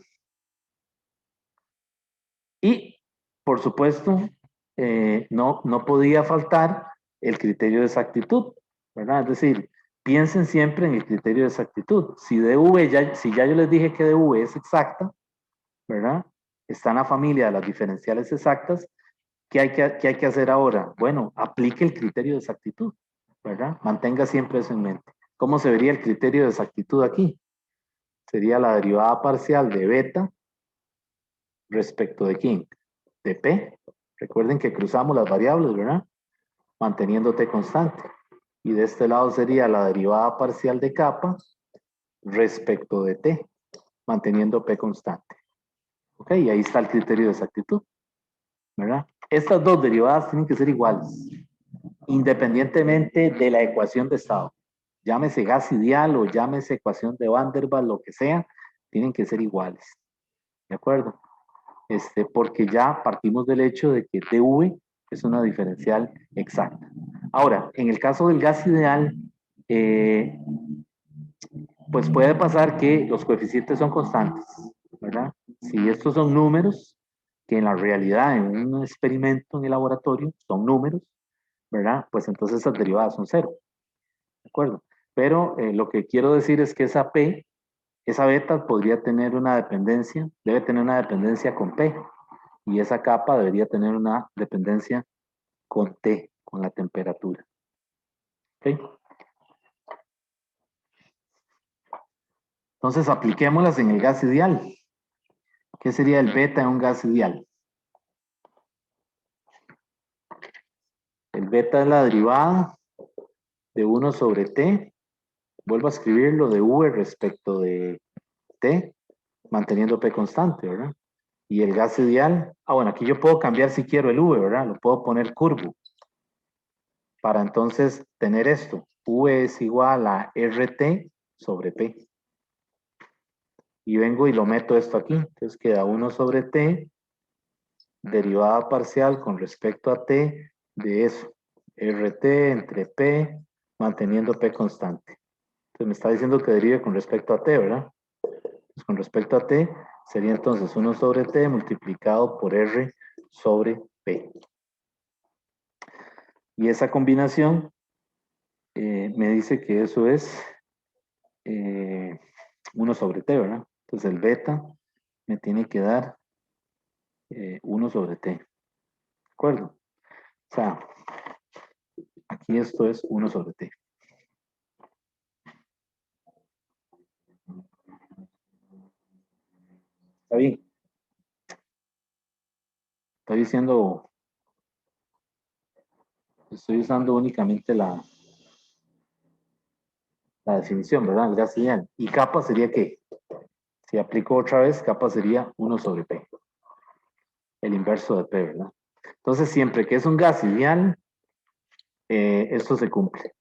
Speaker 1: Y, por supuesto, no podía faltar el criterio de exactitud, ¿verdad? Es decir, piensen siempre en el criterio de exactitud. Si ya yo les dije que dv es exacta, ¿verdad? Está en la familia de las diferenciales exactas. ¿Qué hay que hacer ahora? Bueno, aplique el criterio de exactitud, ¿verdad? Mantenga siempre eso en mente. ¿Cómo se vería el criterio de exactitud aquí? Sería la derivada parcial de beta respecto de quién? De P. Recuerden que cruzamos las variables, ¿verdad? Manteniendo T constante. Y de este lado sería la derivada parcial de kappa respecto de T, manteniendo P constante. Ok, y ahí está el criterio de exactitud, ¿verdad? Estas dos derivadas tienen que ser iguales, independientemente de la ecuación de estado. Llámese gas ideal o llámese ecuación de Van der Waals, lo que sea, tienen que ser iguales. ¿De acuerdo? Porque ya partimos del hecho de que dv es una diferencial exacta. Ahora, en el caso del gas ideal, pues puede pasar que los coeficientes son constantes, ¿verdad? Si estos son números, que en la realidad, en un experimento en el laboratorio, son números, ¿verdad? Pues entonces esas derivadas son cero, ¿de acuerdo? Pero lo que quiero decir es que esa P, esa beta podría tener una dependencia, debe tener una dependencia con P, y esa capa debería tener una dependencia con T, con la temperatura. ¿Okay? Entonces apliquémoslas en el gas ideal. ¿Qué sería el beta en un gas ideal? El beta es la derivada de 1 sobre T, vuelvo a escribirlo de V respecto de T, manteniendo P constante, ¿verdad? Y el gas ideal, bueno, aquí yo puedo cambiar si quiero el V, ¿verdad? Lo puedo poner curvo. Para entonces tener esto, V es igual a RT sobre P. Y vengo y lo meto esto aquí. Entonces queda 1 sobre T, derivada parcial con respecto a T de eso. RT entre P, manteniendo P constante. Entonces me está diciendo que derive con respecto a T, ¿verdad? Pues con respecto a T, sería entonces 1 sobre T multiplicado por R sobre P. Y esa combinación me dice que eso es 1 sobre T, ¿verdad? Entonces el beta me tiene que dar 1 sobre T. ¿De acuerdo? O sea, aquí esto es 1 sobre T. ¿Está bien? Estoy diciendo, estoy usando únicamente la definición, ¿verdad? El gas ideal. ¿Y kappa sería qué? Si aplico otra vez, kappa sería 1 sobre P. El inverso de P, ¿verdad? Entonces, siempre que es un gas ideal, esto se cumple.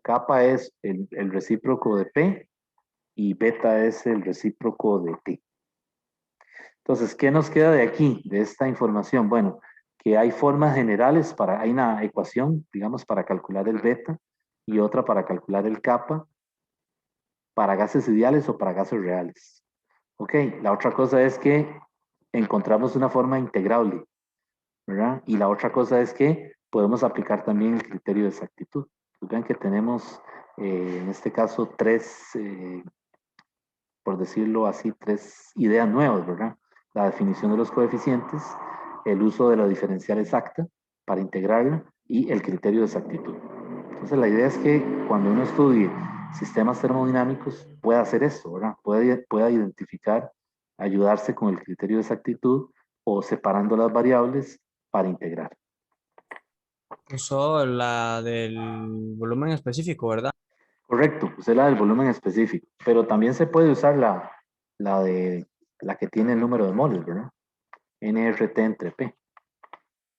Speaker 1: Kappa es el recíproco de P y beta es el recíproco de T. Entonces, ¿qué nos queda de aquí, de esta información? Bueno, que hay formas generales hay una ecuación, digamos, para calcular el beta y otra para calcular el kappa para gases ideales o para gases reales. Ok, la otra cosa es que encontramos una forma integrable, ¿verdad? Y la otra cosa es que podemos aplicar también el criterio de exactitud. Pues vean que tenemos, en este caso, por decirlo así, tres ideas nuevas, ¿verdad? La definición de los coeficientes, el uso de la diferencial exacta para integrarla y el criterio de exactitud. Entonces la idea es que cuando uno estudie sistemas termodinámicos pueda hacer esto, ¿verdad? Pueda identificar, ayudarse con el criterio de exactitud o separando las variables para integrar.
Speaker 3: Usó la del volumen específico, ¿verdad?
Speaker 1: Correcto, usé la del volumen específico, pero también se puede usar la que tiene el número de moles, ¿verdad? nRT entre P.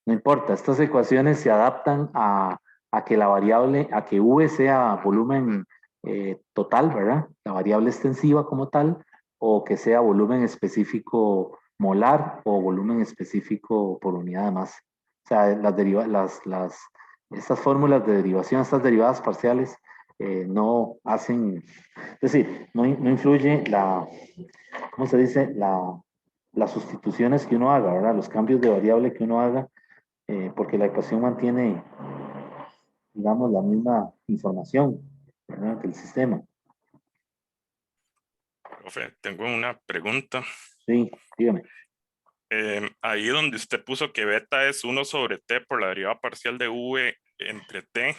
Speaker 1: No importa, estas ecuaciones se adaptan a que la variable, a que V sea volumen total, ¿verdad? La variable extensiva como tal, o que sea volumen específico molar o volumen específico por unidad de masa. O sea, estas fórmulas de derivación, estas derivadas parciales, no hacen, es decir, no influye ¿cómo se dice? Las sustituciones que uno haga, ¿verdad? Los cambios de variable que uno haga, porque la ecuación mantiene, digamos, la misma información, ¿verdad? Que el sistema.
Speaker 6: Profe, tengo una pregunta.
Speaker 1: Sí, dígame.
Speaker 6: Ahí donde usted puso que beta es 1 sobre T por la derivada parcial de V entre T,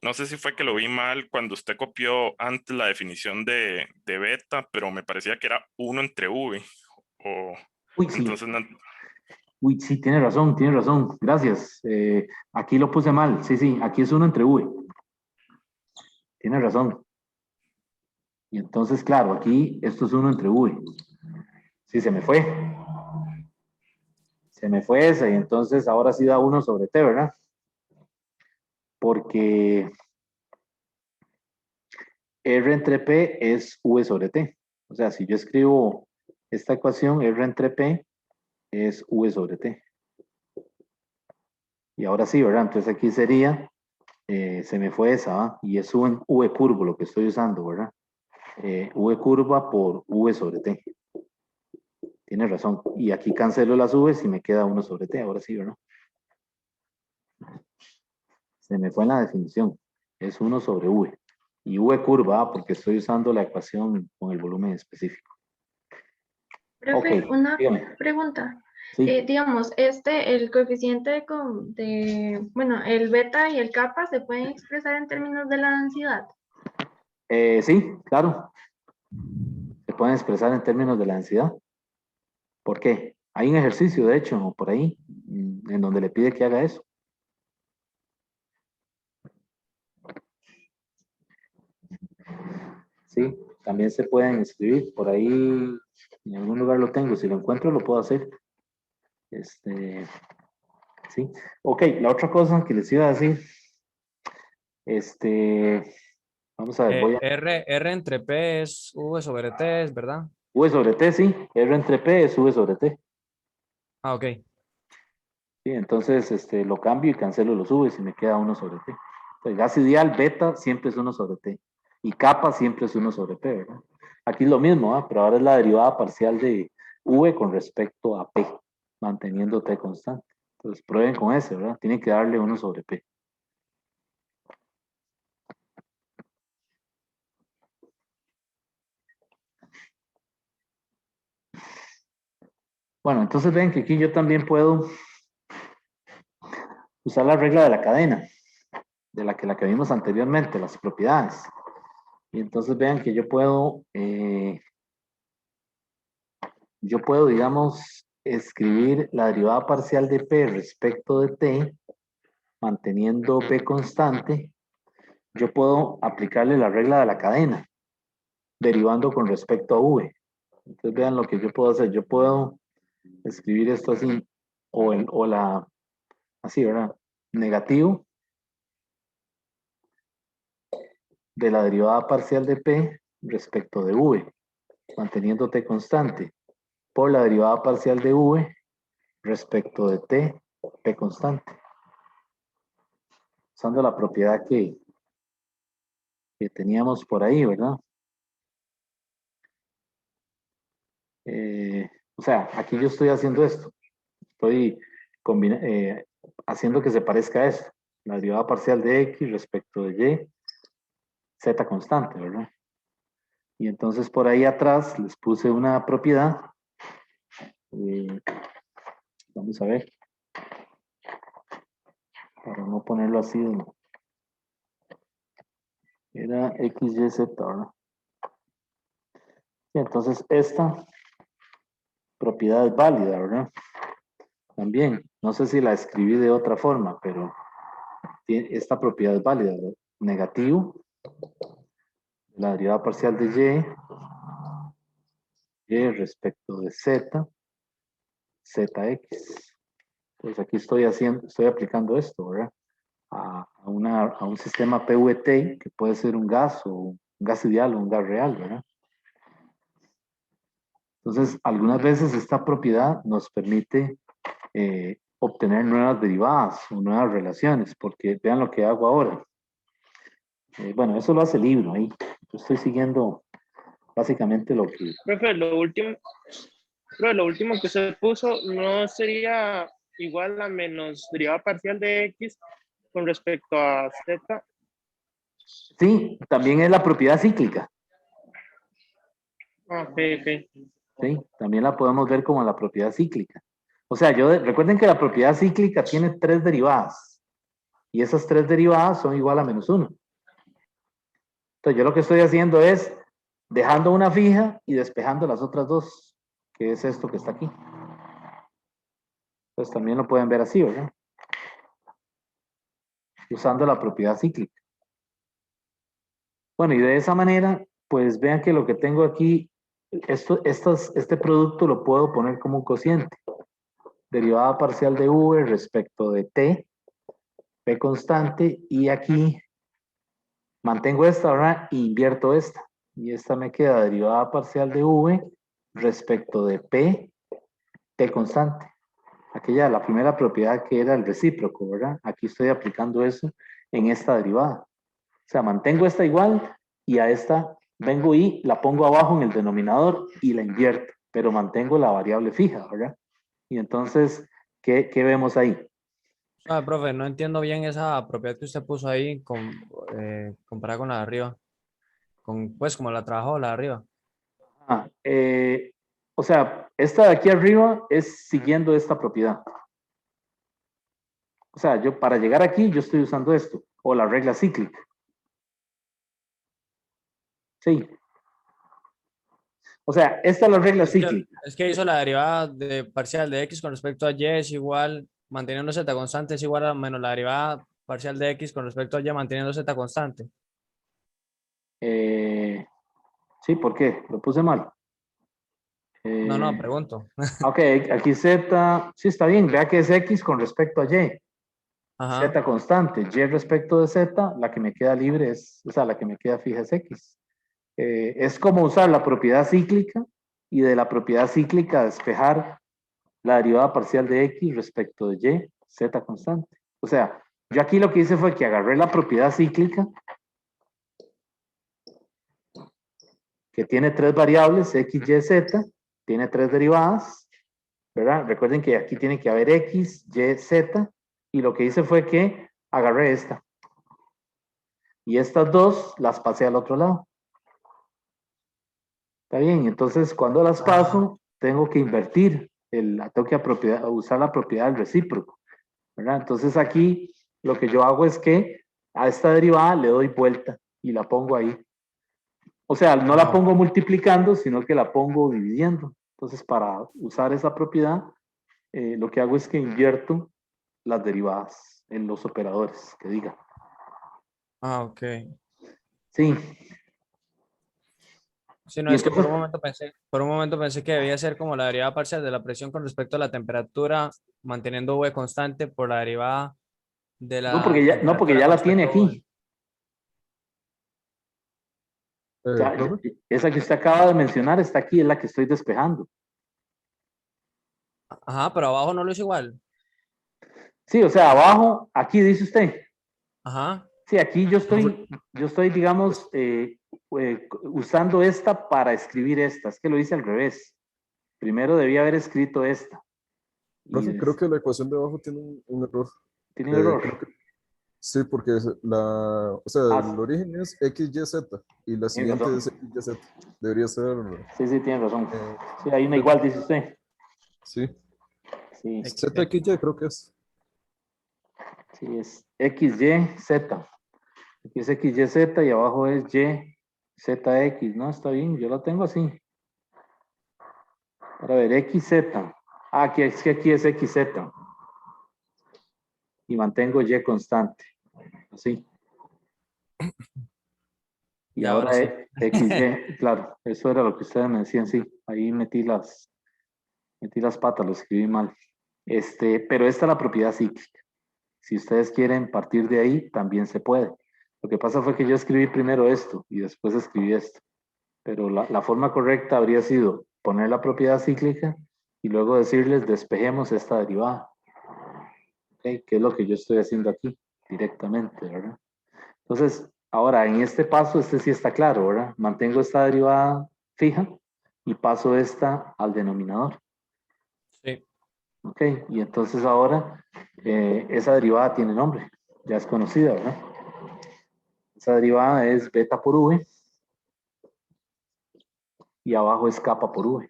Speaker 6: no sé si fue que lo vi mal cuando usted copió antes la definición de beta, pero me parecía que era 1 entre V. O,
Speaker 1: Uy, sí.
Speaker 6: entonces, no,
Speaker 1: Uy, sí, tiene razón, tiene razón. Gracias. Aquí lo puse mal. Sí, sí, aquí es 1 entre V. Tiene razón. Y entonces, claro, aquí esto es 1 entre V. Sí, se me fue. Se me fue ese, y entonces ahora sí da 1 sobre T, ¿verdad? Porque R entre P es V sobre T. O sea, si yo escribo esta ecuación, R entre P es V sobre T. Y ahora sí, ¿verdad? Entonces aquí sería, se me fue esa, ¿va? Y es un V curvo lo que estoy usando, ¿verdad? V curva por V sobre T. Tiene razón. Y aquí cancelo las V's y me queda 1 sobre T. Ahora sí, ¿verdad? Se me fue en la definición. Es 1 sobre V. Y V curva, porque estoy usando la ecuación con el volumen específico.
Speaker 2: Profe,
Speaker 1: Ok,
Speaker 2: una
Speaker 1: dígame.
Speaker 2: pregunta.
Speaker 1: Sí.
Speaker 2: Digamos, el coeficiente bueno, el beta y el kappa se pueden expresar en términos de la densidad.
Speaker 1: Sí, claro. Se pueden expresar en términos de la densidad. ¿Por qué? Hay un ejercicio, de hecho, por ahí, en donde le pide que haga eso. ¿sí? También se pueden escribir, por ahí en algún lugar lo tengo, si lo encuentro lo puedo hacer. Sí. Ok, la otra cosa que les iba a decir, vamos a ver, voy a...
Speaker 3: R entre P es V sobre T, ¿es verdad?
Speaker 1: V sobre T, sí, R entre P es V sobre T.
Speaker 3: Ah, ok.
Speaker 1: Sí, entonces lo cambio y cancelo los V y me queda 1 sobre T. El gas ideal beta siempre es 1 sobre T. Y kappa siempre es 1 sobre P, ¿verdad? Aquí es lo mismo, ¿ah? Pero ahora es la derivada parcial de V con respecto a P, manteniendo T constante. Entonces prueben con ese, ¿verdad? Tienen que darle 1 sobre P. Bueno, entonces ven que aquí yo también puedo usar la regla de la cadena, de la que vimos anteriormente, las propiedades. Y entonces vean que yo puedo, digamos, escribir la derivada parcial de P respecto de T, manteniendo P constante. Yo puedo aplicarle la regla de la cadena, derivando con respecto a V. Entonces vean lo que yo puedo hacer. Yo puedo escribir esto así, así, ¿verdad? Negativo de la derivada parcial de P respecto de V, manteniendo T constante, por la derivada parcial de V respecto de T, P constante. Usando la propiedad que teníamos por ahí, ¿verdad? O sea, aquí yo estoy haciendo esto. Estoy haciendo que se parezca a esto. La derivada parcial de X respecto de Y, Z constante, ¿verdad? Y entonces por ahí atrás les puse una propiedad. Vamos a ver. Para no ponerlo así. Era X, Y, Z, ¿verdad? Y entonces esta propiedad es válida, ¿verdad? También, no sé si la escribí de otra forma, pero esta propiedad es válida, ¿verdad? Negativo, la derivada parcial de Y respecto de Z, ZX. Pues aquí estoy aplicando esto, ¿verdad? A un sistema PVT, que puede ser un gas o un gas ideal o un gas real, ¿verdad? Entonces, algunas veces esta propiedad nos permite obtener nuevas derivadas o nuevas relaciones, porque vean lo que hago ahora. Bueno, eso lo hace el libro ahí. Yo estoy siguiendo básicamente lo que...
Speaker 4: Profe, lo último que usted puso no sería igual a menos derivada parcial de X con respecto a Z.
Speaker 1: Sí, también es la propiedad cíclica.
Speaker 4: Ok.
Speaker 1: Sí, también la podemos ver como la propiedad cíclica. O sea, recuerden que la propiedad cíclica tiene 3 derivadas. Y esas 3 derivadas son igual a menos 1. Entonces yo lo que estoy haciendo es dejando una fija y despejando las otras 2, que es esto que está aquí. Entonces también lo pueden ver así, ¿verdad? Usando la propiedad cíclica. Bueno, y de esa manera, pues vean que lo que tengo aquí, este producto lo puedo poner como un cociente. Derivada parcial de V respecto de T, P constante, y aquí mantengo esta, ¿verdad? E invierto esta. Y esta me queda derivada parcial de V respecto de P, T constante. Aquella, la primera propiedad que era el recíproco, ¿verdad? Aquí estoy aplicando eso en esta derivada. O sea, mantengo esta igual y a esta vengo y la pongo abajo en el denominador y la invierto, pero mantengo la variable fija, ¿verdad? Y entonces, ¿qué vemos ahí?
Speaker 3: Profe, no entiendo bien esa propiedad que usted puso ahí comparada con la de arriba. Pues como la trabajó la de arriba.
Speaker 1: O sea, esta de aquí arriba es siguiendo esta propiedad. O sea, yo para llegar aquí, yo estoy usando esto, o la regla cíclica. Sí. O sea, esta es la regla cíclica.
Speaker 3: Es que hizo la derivada de parcial de X con respecto a Y es igual, manteniendo Z constante es igual a menos la derivada parcial de X con respecto a Y manteniendo Z constante.
Speaker 1: Sí, ¿por qué? Lo puse mal.
Speaker 3: No, pregunto.
Speaker 1: Ok, aquí Z, sí está bien, vea que es X con respecto a Y.
Speaker 3: Ajá.
Speaker 1: Z constante, Y respecto de Z, la que me queda libre es, o sea, la que me queda fija es X. Es como usar la propiedad cíclica y de la propiedad cíclica despejar la derivada parcial de X respecto de Y, Z constante. O sea, yo aquí lo que hice fue que agarré la propiedad cíclica que tiene tres variables, X, Y, Z, tiene tres derivadas, ¿verdad? Recuerden que aquí tiene que haber X, Y, Z, y lo que hice fue que agarré esta. Y estas dos las pasé al otro lado. Está bien, entonces cuando las paso, tengo que invertir, tengo que usar la propiedad del recíproco, ¿verdad? Entonces aquí lo que yo hago es que a esta derivada le doy vuelta y la pongo ahí. O sea, no la pongo multiplicando, sino que la pongo dividiendo. Entonces, para usar esa propiedad, lo que hago es que invierto las derivadas en los operadores, que diga.
Speaker 3: Ok.
Speaker 1: Sí.
Speaker 3: Sí, no,
Speaker 1: Y
Speaker 3: es que
Speaker 1: entonces,
Speaker 3: por un momento pensé que debía ser como la derivada parcial de la presión con respecto a la temperatura, manteniendo V constante por la derivada de
Speaker 1: no,
Speaker 3: la
Speaker 1: no, porque
Speaker 3: temperatura
Speaker 1: ya
Speaker 3: con
Speaker 1: la tiene
Speaker 3: respecto a V.
Speaker 1: aquí.
Speaker 5: ¿Profe?
Speaker 1: Esa que usted acaba de mencionar está aquí, es la que estoy despejando.
Speaker 3: Ajá, pero abajo no lo hizo igual.
Speaker 1: Sí, o sea, abajo, aquí dice usted.
Speaker 3: Ajá.
Speaker 1: Sí, aquí
Speaker 5: Profe,
Speaker 1: yo estoy, digamos, usando esta para escribir esta. Es que lo hice al revés. Primero debía haber escrito esta. Y
Speaker 7: Profe, creo que la ecuación de abajo tiene un error.
Speaker 1: tiene un error.
Speaker 7: Creo que sí, porque o sea, el
Speaker 1: Ah,
Speaker 7: origen es XYZ y la
Speaker 1: tiene
Speaker 7: siguiente
Speaker 1: razón.
Speaker 7: es XYZ. Debería ser,
Speaker 1: Sí, sí, tiene razón.
Speaker 7: eh,
Speaker 1: Sí, hay una
Speaker 7: Z,
Speaker 1: igual, dice usted.
Speaker 7: sí,
Speaker 1: Sí,
Speaker 7: ZXY creo que es.
Speaker 1: sí, es XYZ. Aquí es XYZ y abajo es YZX. No, está bien, yo la tengo así. Para ver, XZ. Ah, aquí es que aquí es XZ. Y mantengo Y constante. Así. Y
Speaker 3: Ya ahora
Speaker 1: ahora
Speaker 3: sí.
Speaker 1: XY, claro, eso era lo que ustedes me decían, sí. Ahí metí las patas, lo escribí mal. Pero esta es la propiedad cíclica. Si ustedes quieren partir de ahí, también se puede. Lo que pasa fue que yo escribí primero esto y después escribí esto. Pero la forma correcta habría sido poner la propiedad cíclica y luego decirles despejemos esta derivada. ¿Okay? Que es lo que yo estoy haciendo aquí directamente, ¿verdad? Entonces, ahora en este paso, este sí está claro, ¿verdad? Mantengo esta derivada fija y paso esta al denominador.
Speaker 3: Sí.
Speaker 1: ¿Ok? Y entonces ahora esa derivada tiene nombre, ya es conocida, ¿verdad? Esa derivada es beta por v y abajo es kappa por v.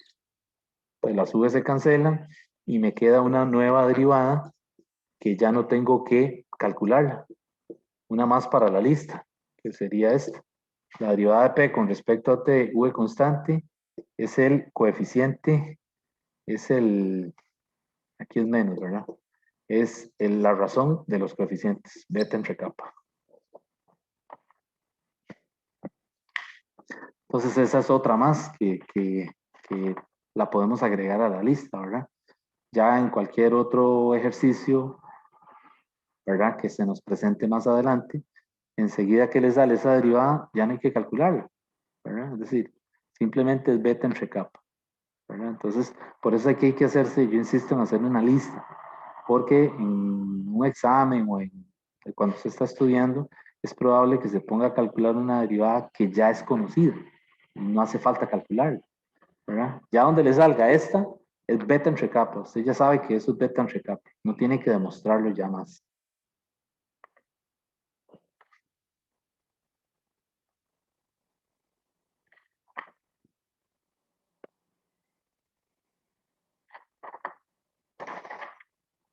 Speaker 1: Pues las v se cancelan y me queda una nueva derivada que ya no tengo que calcularla. Una más para la lista, que sería esta. La derivada de p con respecto a t, v constante, es el coeficiente, aquí es menos, ¿verdad? Es la razón de los coeficientes, beta entre kappa. Entonces esa es otra más que la podemos agregar a la lista, ¿verdad? Ya en cualquier otro ejercicio, ¿verdad? Que se nos presente más adelante, enseguida que les sale esa derivada, ya no hay que calcularla, ¿verdad? Es decir, simplemente es beta entre kappa, ¿verdad? Entonces, por eso aquí hay que hacerse, yo insisto en hacer una lista, porque en un examen o cuando se está estudiando, es probable que se ponga a calcular una derivada que ya es conocida, no hace falta calcularla, ¿verdad? Ya donde le salga esta, es beta entre kappa, usted ya sabe que eso es beta entre kappa, no tiene que demostrarlo ya más.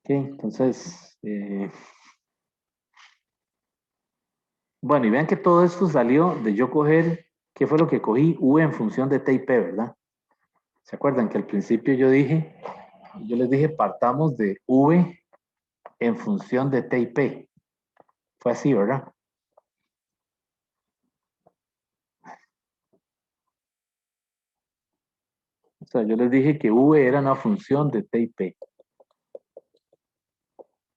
Speaker 1: Ok, entonces, bueno, y vean que todo esto salió de yo coger, ¿qué fue lo que cogí? V en función de T y P, ¿verdad? ¿Se acuerdan que al principio yo les dije, partamos de V en función de T y P? Fue así, ¿verdad? sea, yo les dije que V era una función de T y P.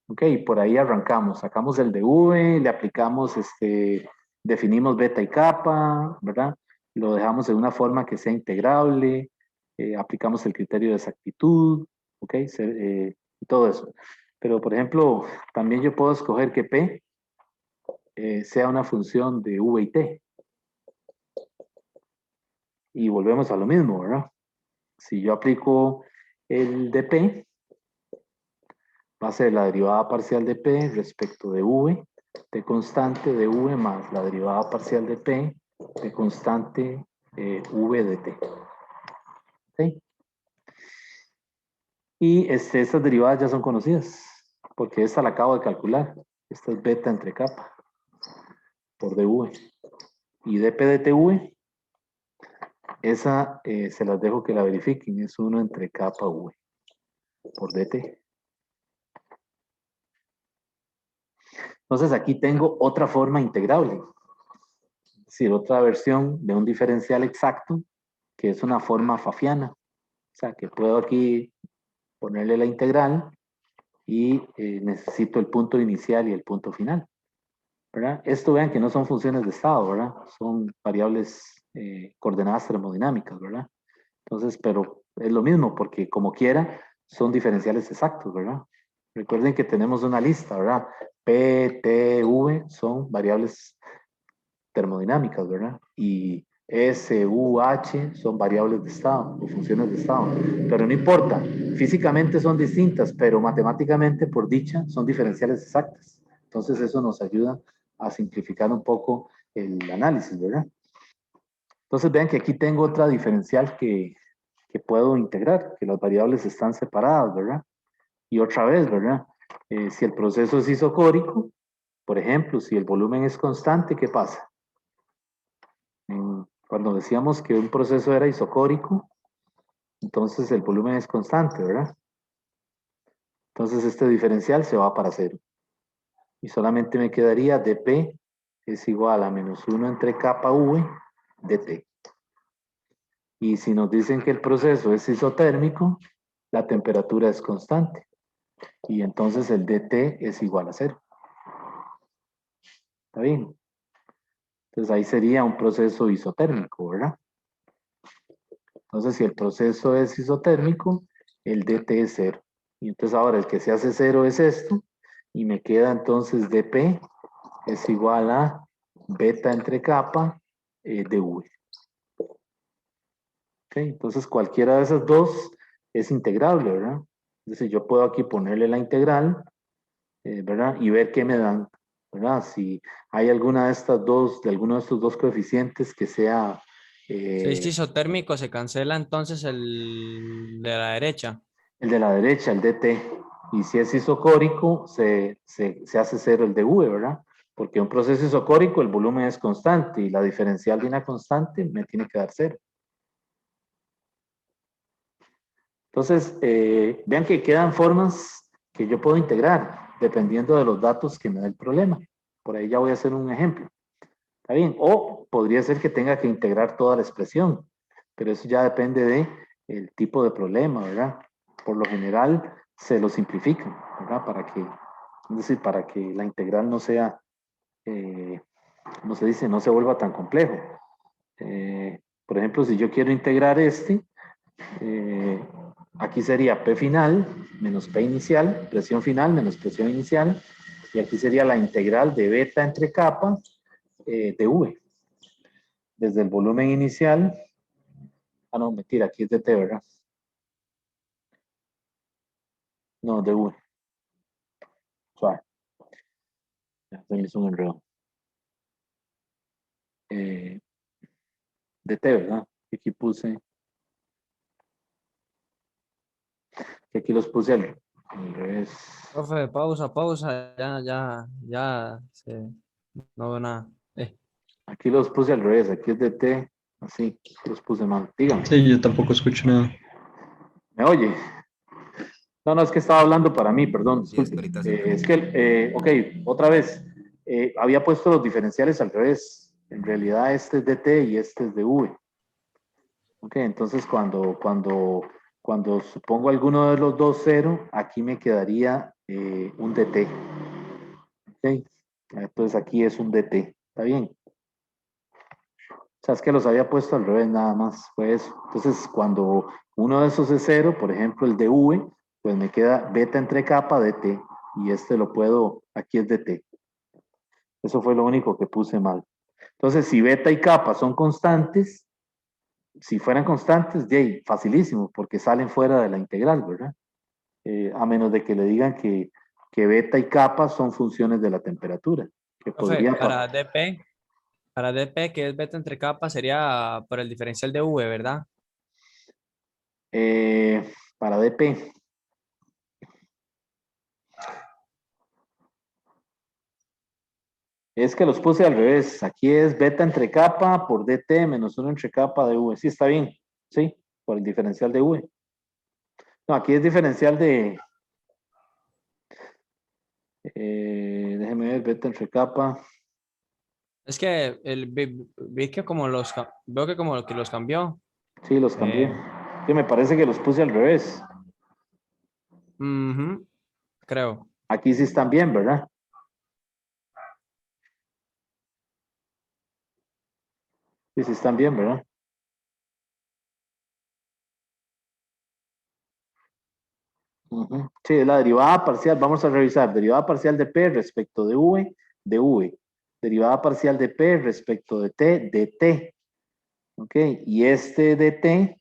Speaker 1: Ok, por ahí arrancamos. Sacamos el de V, le aplicamos, definimos beta y kappa, ¿verdad? Lo dejamos de una forma que sea integrable, aplicamos el criterio de exactitud, ok, y todo eso. Pero, por ejemplo, también yo puedo escoger que P sea una función de V y T. Y volvemos a lo mismo, ¿verdad? Si yo aplico el de P, va a ser la derivada parcial de P respecto de V, de constante de V más la derivada parcial de P de constante V de T. ¿Okay? Y estas derivadas ya son conocidas, porque esta la acabo de calcular. Esta es beta entre kappa por dV. Y dP de TV, esa se las dejo que la verifiquen, es 1 entre kappa V por dt. Entonces aquí tengo otra forma integrable, es decir, otra versión de un diferencial exacto, que es una forma pfaffiana. O sea, que puedo aquí ponerle la integral y necesito el punto inicial y el punto final, ¿verdad? Esto vean que no son funciones de estado, ¿verdad? Son variables coordenadas termodinámicas, ¿verdad? Entonces, pero es lo mismo, porque como quiera, son diferenciales exactos, ¿verdad? Recuerden que tenemos una lista, ¿verdad? P, T, V son variables termodinámicas, ¿verdad? Y S, U, H son variables de estado o funciones de estado. Pero no importa, físicamente son distintas, pero matemáticamente, por dicha, son diferenciales exactas. Entonces eso nos ayuda a simplificar un poco el análisis, ¿verdad? Entonces vean que aquí tengo otra diferencial que puedo integrar, que las variables están separadas, ¿verdad? Y otra vez, ¿verdad? Si el proceso es isocórico, por ejemplo, si el volumen es constante, ¿qué pasa? Cuando decíamos que un proceso era isocórico, entonces el volumen es constante, ¿verdad? Entonces este diferencial se va para cero. Y solamente me quedaría dP es igual a menos 1 entre kappa V dt. Y si nos dicen que el proceso es isotérmico, la temperatura es constante. Y entonces el dt es igual a cero. ¿Está bien? Entonces ahí sería un proceso isotérmico, ¿verdad? Entonces si el proceso es isotérmico, el dt es cero. Y entonces ahora el que se hace cero es esto. Y me queda entonces dp es igual a beta entre kappa dv. ¿Okay? Entonces cualquiera de esas dos es integrable, ¿verdad? Entonces yo puedo aquí ponerle la integral, ¿verdad? Y ver qué me dan, ¿verdad? Si hay alguna de estas dos, de alguno de estos dos coeficientes que sea...
Speaker 3: Si es isotérmico, se cancela entonces el de la derecha.
Speaker 1: el de la derecha, el dt. Y si es isocórico, se hace cero el dv, ¿verdad? Porque un proceso isocórico, el volumen es constante y la diferencial de una constante me tiene que dar cero. Entonces, vean que quedan formas que yo puedo integrar dependiendo de los datos que me da el problema. Por ahí ya voy a hacer un ejemplo. ¿Está bien? O podría ser que tenga que integrar toda la expresión, pero eso ya depende de el tipo de problema, ¿verdad? Por lo general se lo simplifican, ¿verdad? Es decir, para que la integral no sea, ¿cómo se dice? No se vuelva tan complejo. Por ejemplo, si yo quiero integrar aquí sería P final menos P inicial, presión final menos presión inicial, y aquí sería la integral de beta entre kappa de V. Desde el volumen inicial, no, mentira, aquí es de T, ¿verdad? No, de V. Suave. Ya, se me hizo un enredo. De T, ¿verdad? Aquí puse, que aquí los puse al revés.
Speaker 3: Profe, pausa, no veo nada.
Speaker 1: Aquí los puse al revés, aquí es de T, así, los puse mal. Dígame,
Speaker 8: Sí, yo tampoco escucho nada.
Speaker 1: ¿me oye? No, no, es que estaba hablando para mí, perdón,
Speaker 9: Sí, es que
Speaker 1: disculpe.
Speaker 9: ahorita se
Speaker 1: Es que, ok, otra vez, había puesto los diferenciales al revés. En realidad este es de T y este es de V. Ok, entonces cuando supongo alguno de los dos cero, aquí me quedaría un dt. Ok, entonces aquí es un dt. ¿Está bien? O sea, es que los había puesto al revés nada más, fue eso. Entonces, cuando uno de esos es cero, por ejemplo, el de v, pues me queda beta entre kappa dt. Y este lo puedo, aquí es dt. Eso fue lo único que puse mal. Entonces, si beta y kappa son constantes, si fueran constantes, yay, facilísimo, porque salen fuera de la integral, ¿verdad? A menos de que le digan que beta y kappa son funciones de la temperatura. Que
Speaker 3: Profe,
Speaker 1: podría
Speaker 3: para dp, que es beta entre kappa, sería por el diferencial de v, ¿verdad?
Speaker 1: para dp. Es que los puse al revés. Aquí es beta entre kappa por dt menos 1 entre kappa de v. Sí, está bien. Sí, por el diferencial de v. No, aquí es diferencial de... déjeme ver, beta entre kappa.
Speaker 3: Es que vi que veo que como que los cambió.
Speaker 1: Sí, los cambié. Que me parece que los puse al revés.
Speaker 3: Ujú, creo.
Speaker 1: Aquí sí están bien, ¿verdad? Sí, sí están bien, ¿verdad? Sí, es la derivada parcial. Vamos a revisar. Derivada parcial de P respecto de V, de V. Derivada parcial de P respecto de T, de T. Ok, y este de T,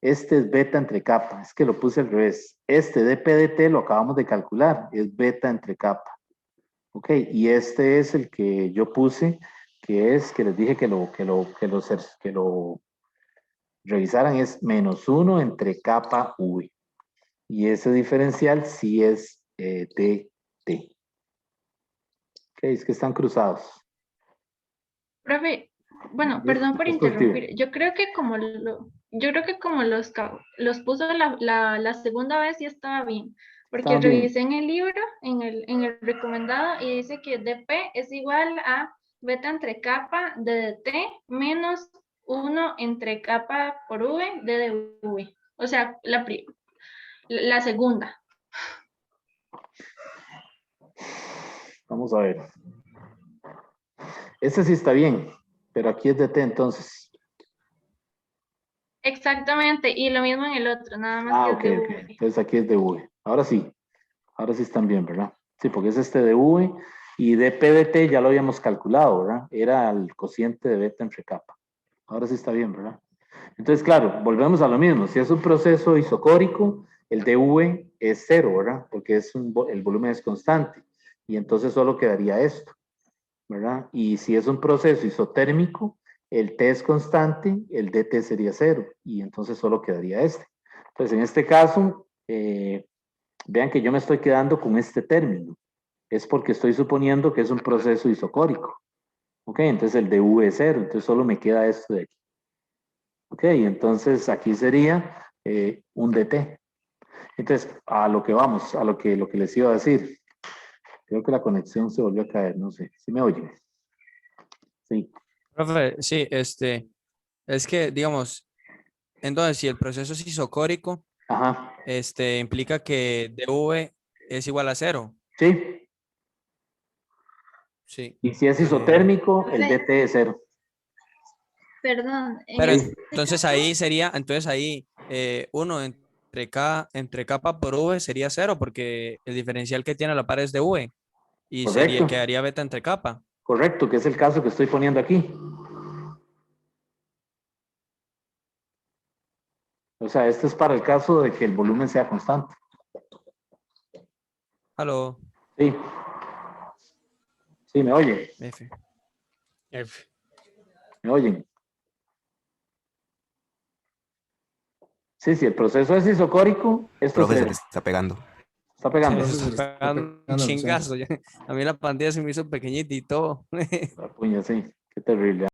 Speaker 1: este es beta entre kappa. Es que lo puse al revés. Este dp de T lo acabamos de calcular. Es beta entre kappa. Ok, y este es el que yo puse, que les dije que lo revisaran, es menos 1 entre kappa V. Y ese diferencial sí es dt. Ok, es que están cruzados.
Speaker 2: Profe, bueno,
Speaker 1: Es-
Speaker 2: perdón por
Speaker 1: es positivo.
Speaker 2: interrumpir. Yo creo que como los puso la segunda vez ya estaba bien, porque
Speaker 1: Estaban bien.
Speaker 2: revisé en el libro, en el recomendado, y dice que dp es igual a beta entre kappa de dt menos 1 entre kappa por v de dv. O sea, la segunda.
Speaker 1: Vamos a ver. Este sí está bien, pero aquí es dt entonces.
Speaker 2: Exactamente, y lo mismo en el otro, nada más
Speaker 1: Ah,
Speaker 2: que es
Speaker 1: ok,
Speaker 2: de
Speaker 1: ok.
Speaker 2: v.
Speaker 1: Entonces aquí es dv. Ahora sí están bien, ¿verdad? Sí, porque es este dv y dp de t ya lo habíamos calculado, ¿verdad? Era el cociente de beta entre kappa. Ahora sí está bien, ¿verdad? Entonces, claro, volvemos a lo mismo. Si es un proceso isocórico, el dv es cero, ¿verdad? Porque el volumen es constante. Y entonces solo quedaría esto, ¿verdad? Y si es un proceso isotérmico, el T es constante, el dt sería cero. Y entonces solo quedaría este. Entonces, en este caso, vean que yo me estoy quedando con este término. Es porque estoy suponiendo que es un proceso isocórico. ¿Ok? Entonces el dv es cero. Entonces solo me queda esto de aquí. Ok, entonces aquí sería un dt. Entonces, a lo que vamos, a lo que les iba a decir. Creo que la conexión se volvió a caer, no sé. ¿Sí me oyen? Sí.
Speaker 3: Profe, sí, es que, digamos, entonces, si el proceso es isocórico,
Speaker 1: Ajá.
Speaker 3: implica que dv es igual a cero.
Speaker 1: Sí.
Speaker 3: Sí.
Speaker 1: Y si es isotérmico, el
Speaker 2: Profe,
Speaker 1: dt es cero.
Speaker 2: perdón, en
Speaker 3: Pero
Speaker 1: Sí.
Speaker 2: este
Speaker 3: entonces
Speaker 2: caso,
Speaker 3: ahí sería, uno entre kappa por v sería cero, porque el diferencial que tiene a la par es de v, y
Speaker 1: Correcto.
Speaker 3: quedaría beta entre kappa.
Speaker 1: Correcto, que es el caso que estoy poniendo aquí. O sea, este es para el caso de que el volumen sea constante.
Speaker 3: Aló,
Speaker 1: Sí. Sí, me oyen.
Speaker 3: F.
Speaker 1: Me oyen. Sí, si el proceso es isocórico, esto es
Speaker 8: Profe, se
Speaker 1: cero.
Speaker 8: le está pegando.
Speaker 1: Está
Speaker 3: Se
Speaker 1: pegando.
Speaker 3: me
Speaker 7: Profe, se le
Speaker 3: está
Speaker 7: está
Speaker 3: pegando un
Speaker 7: pegando, lo siento.
Speaker 3: chingazo. A mí la pantalla se me hizo pequeñita y todo.
Speaker 1: La puña, sí. Qué terrible.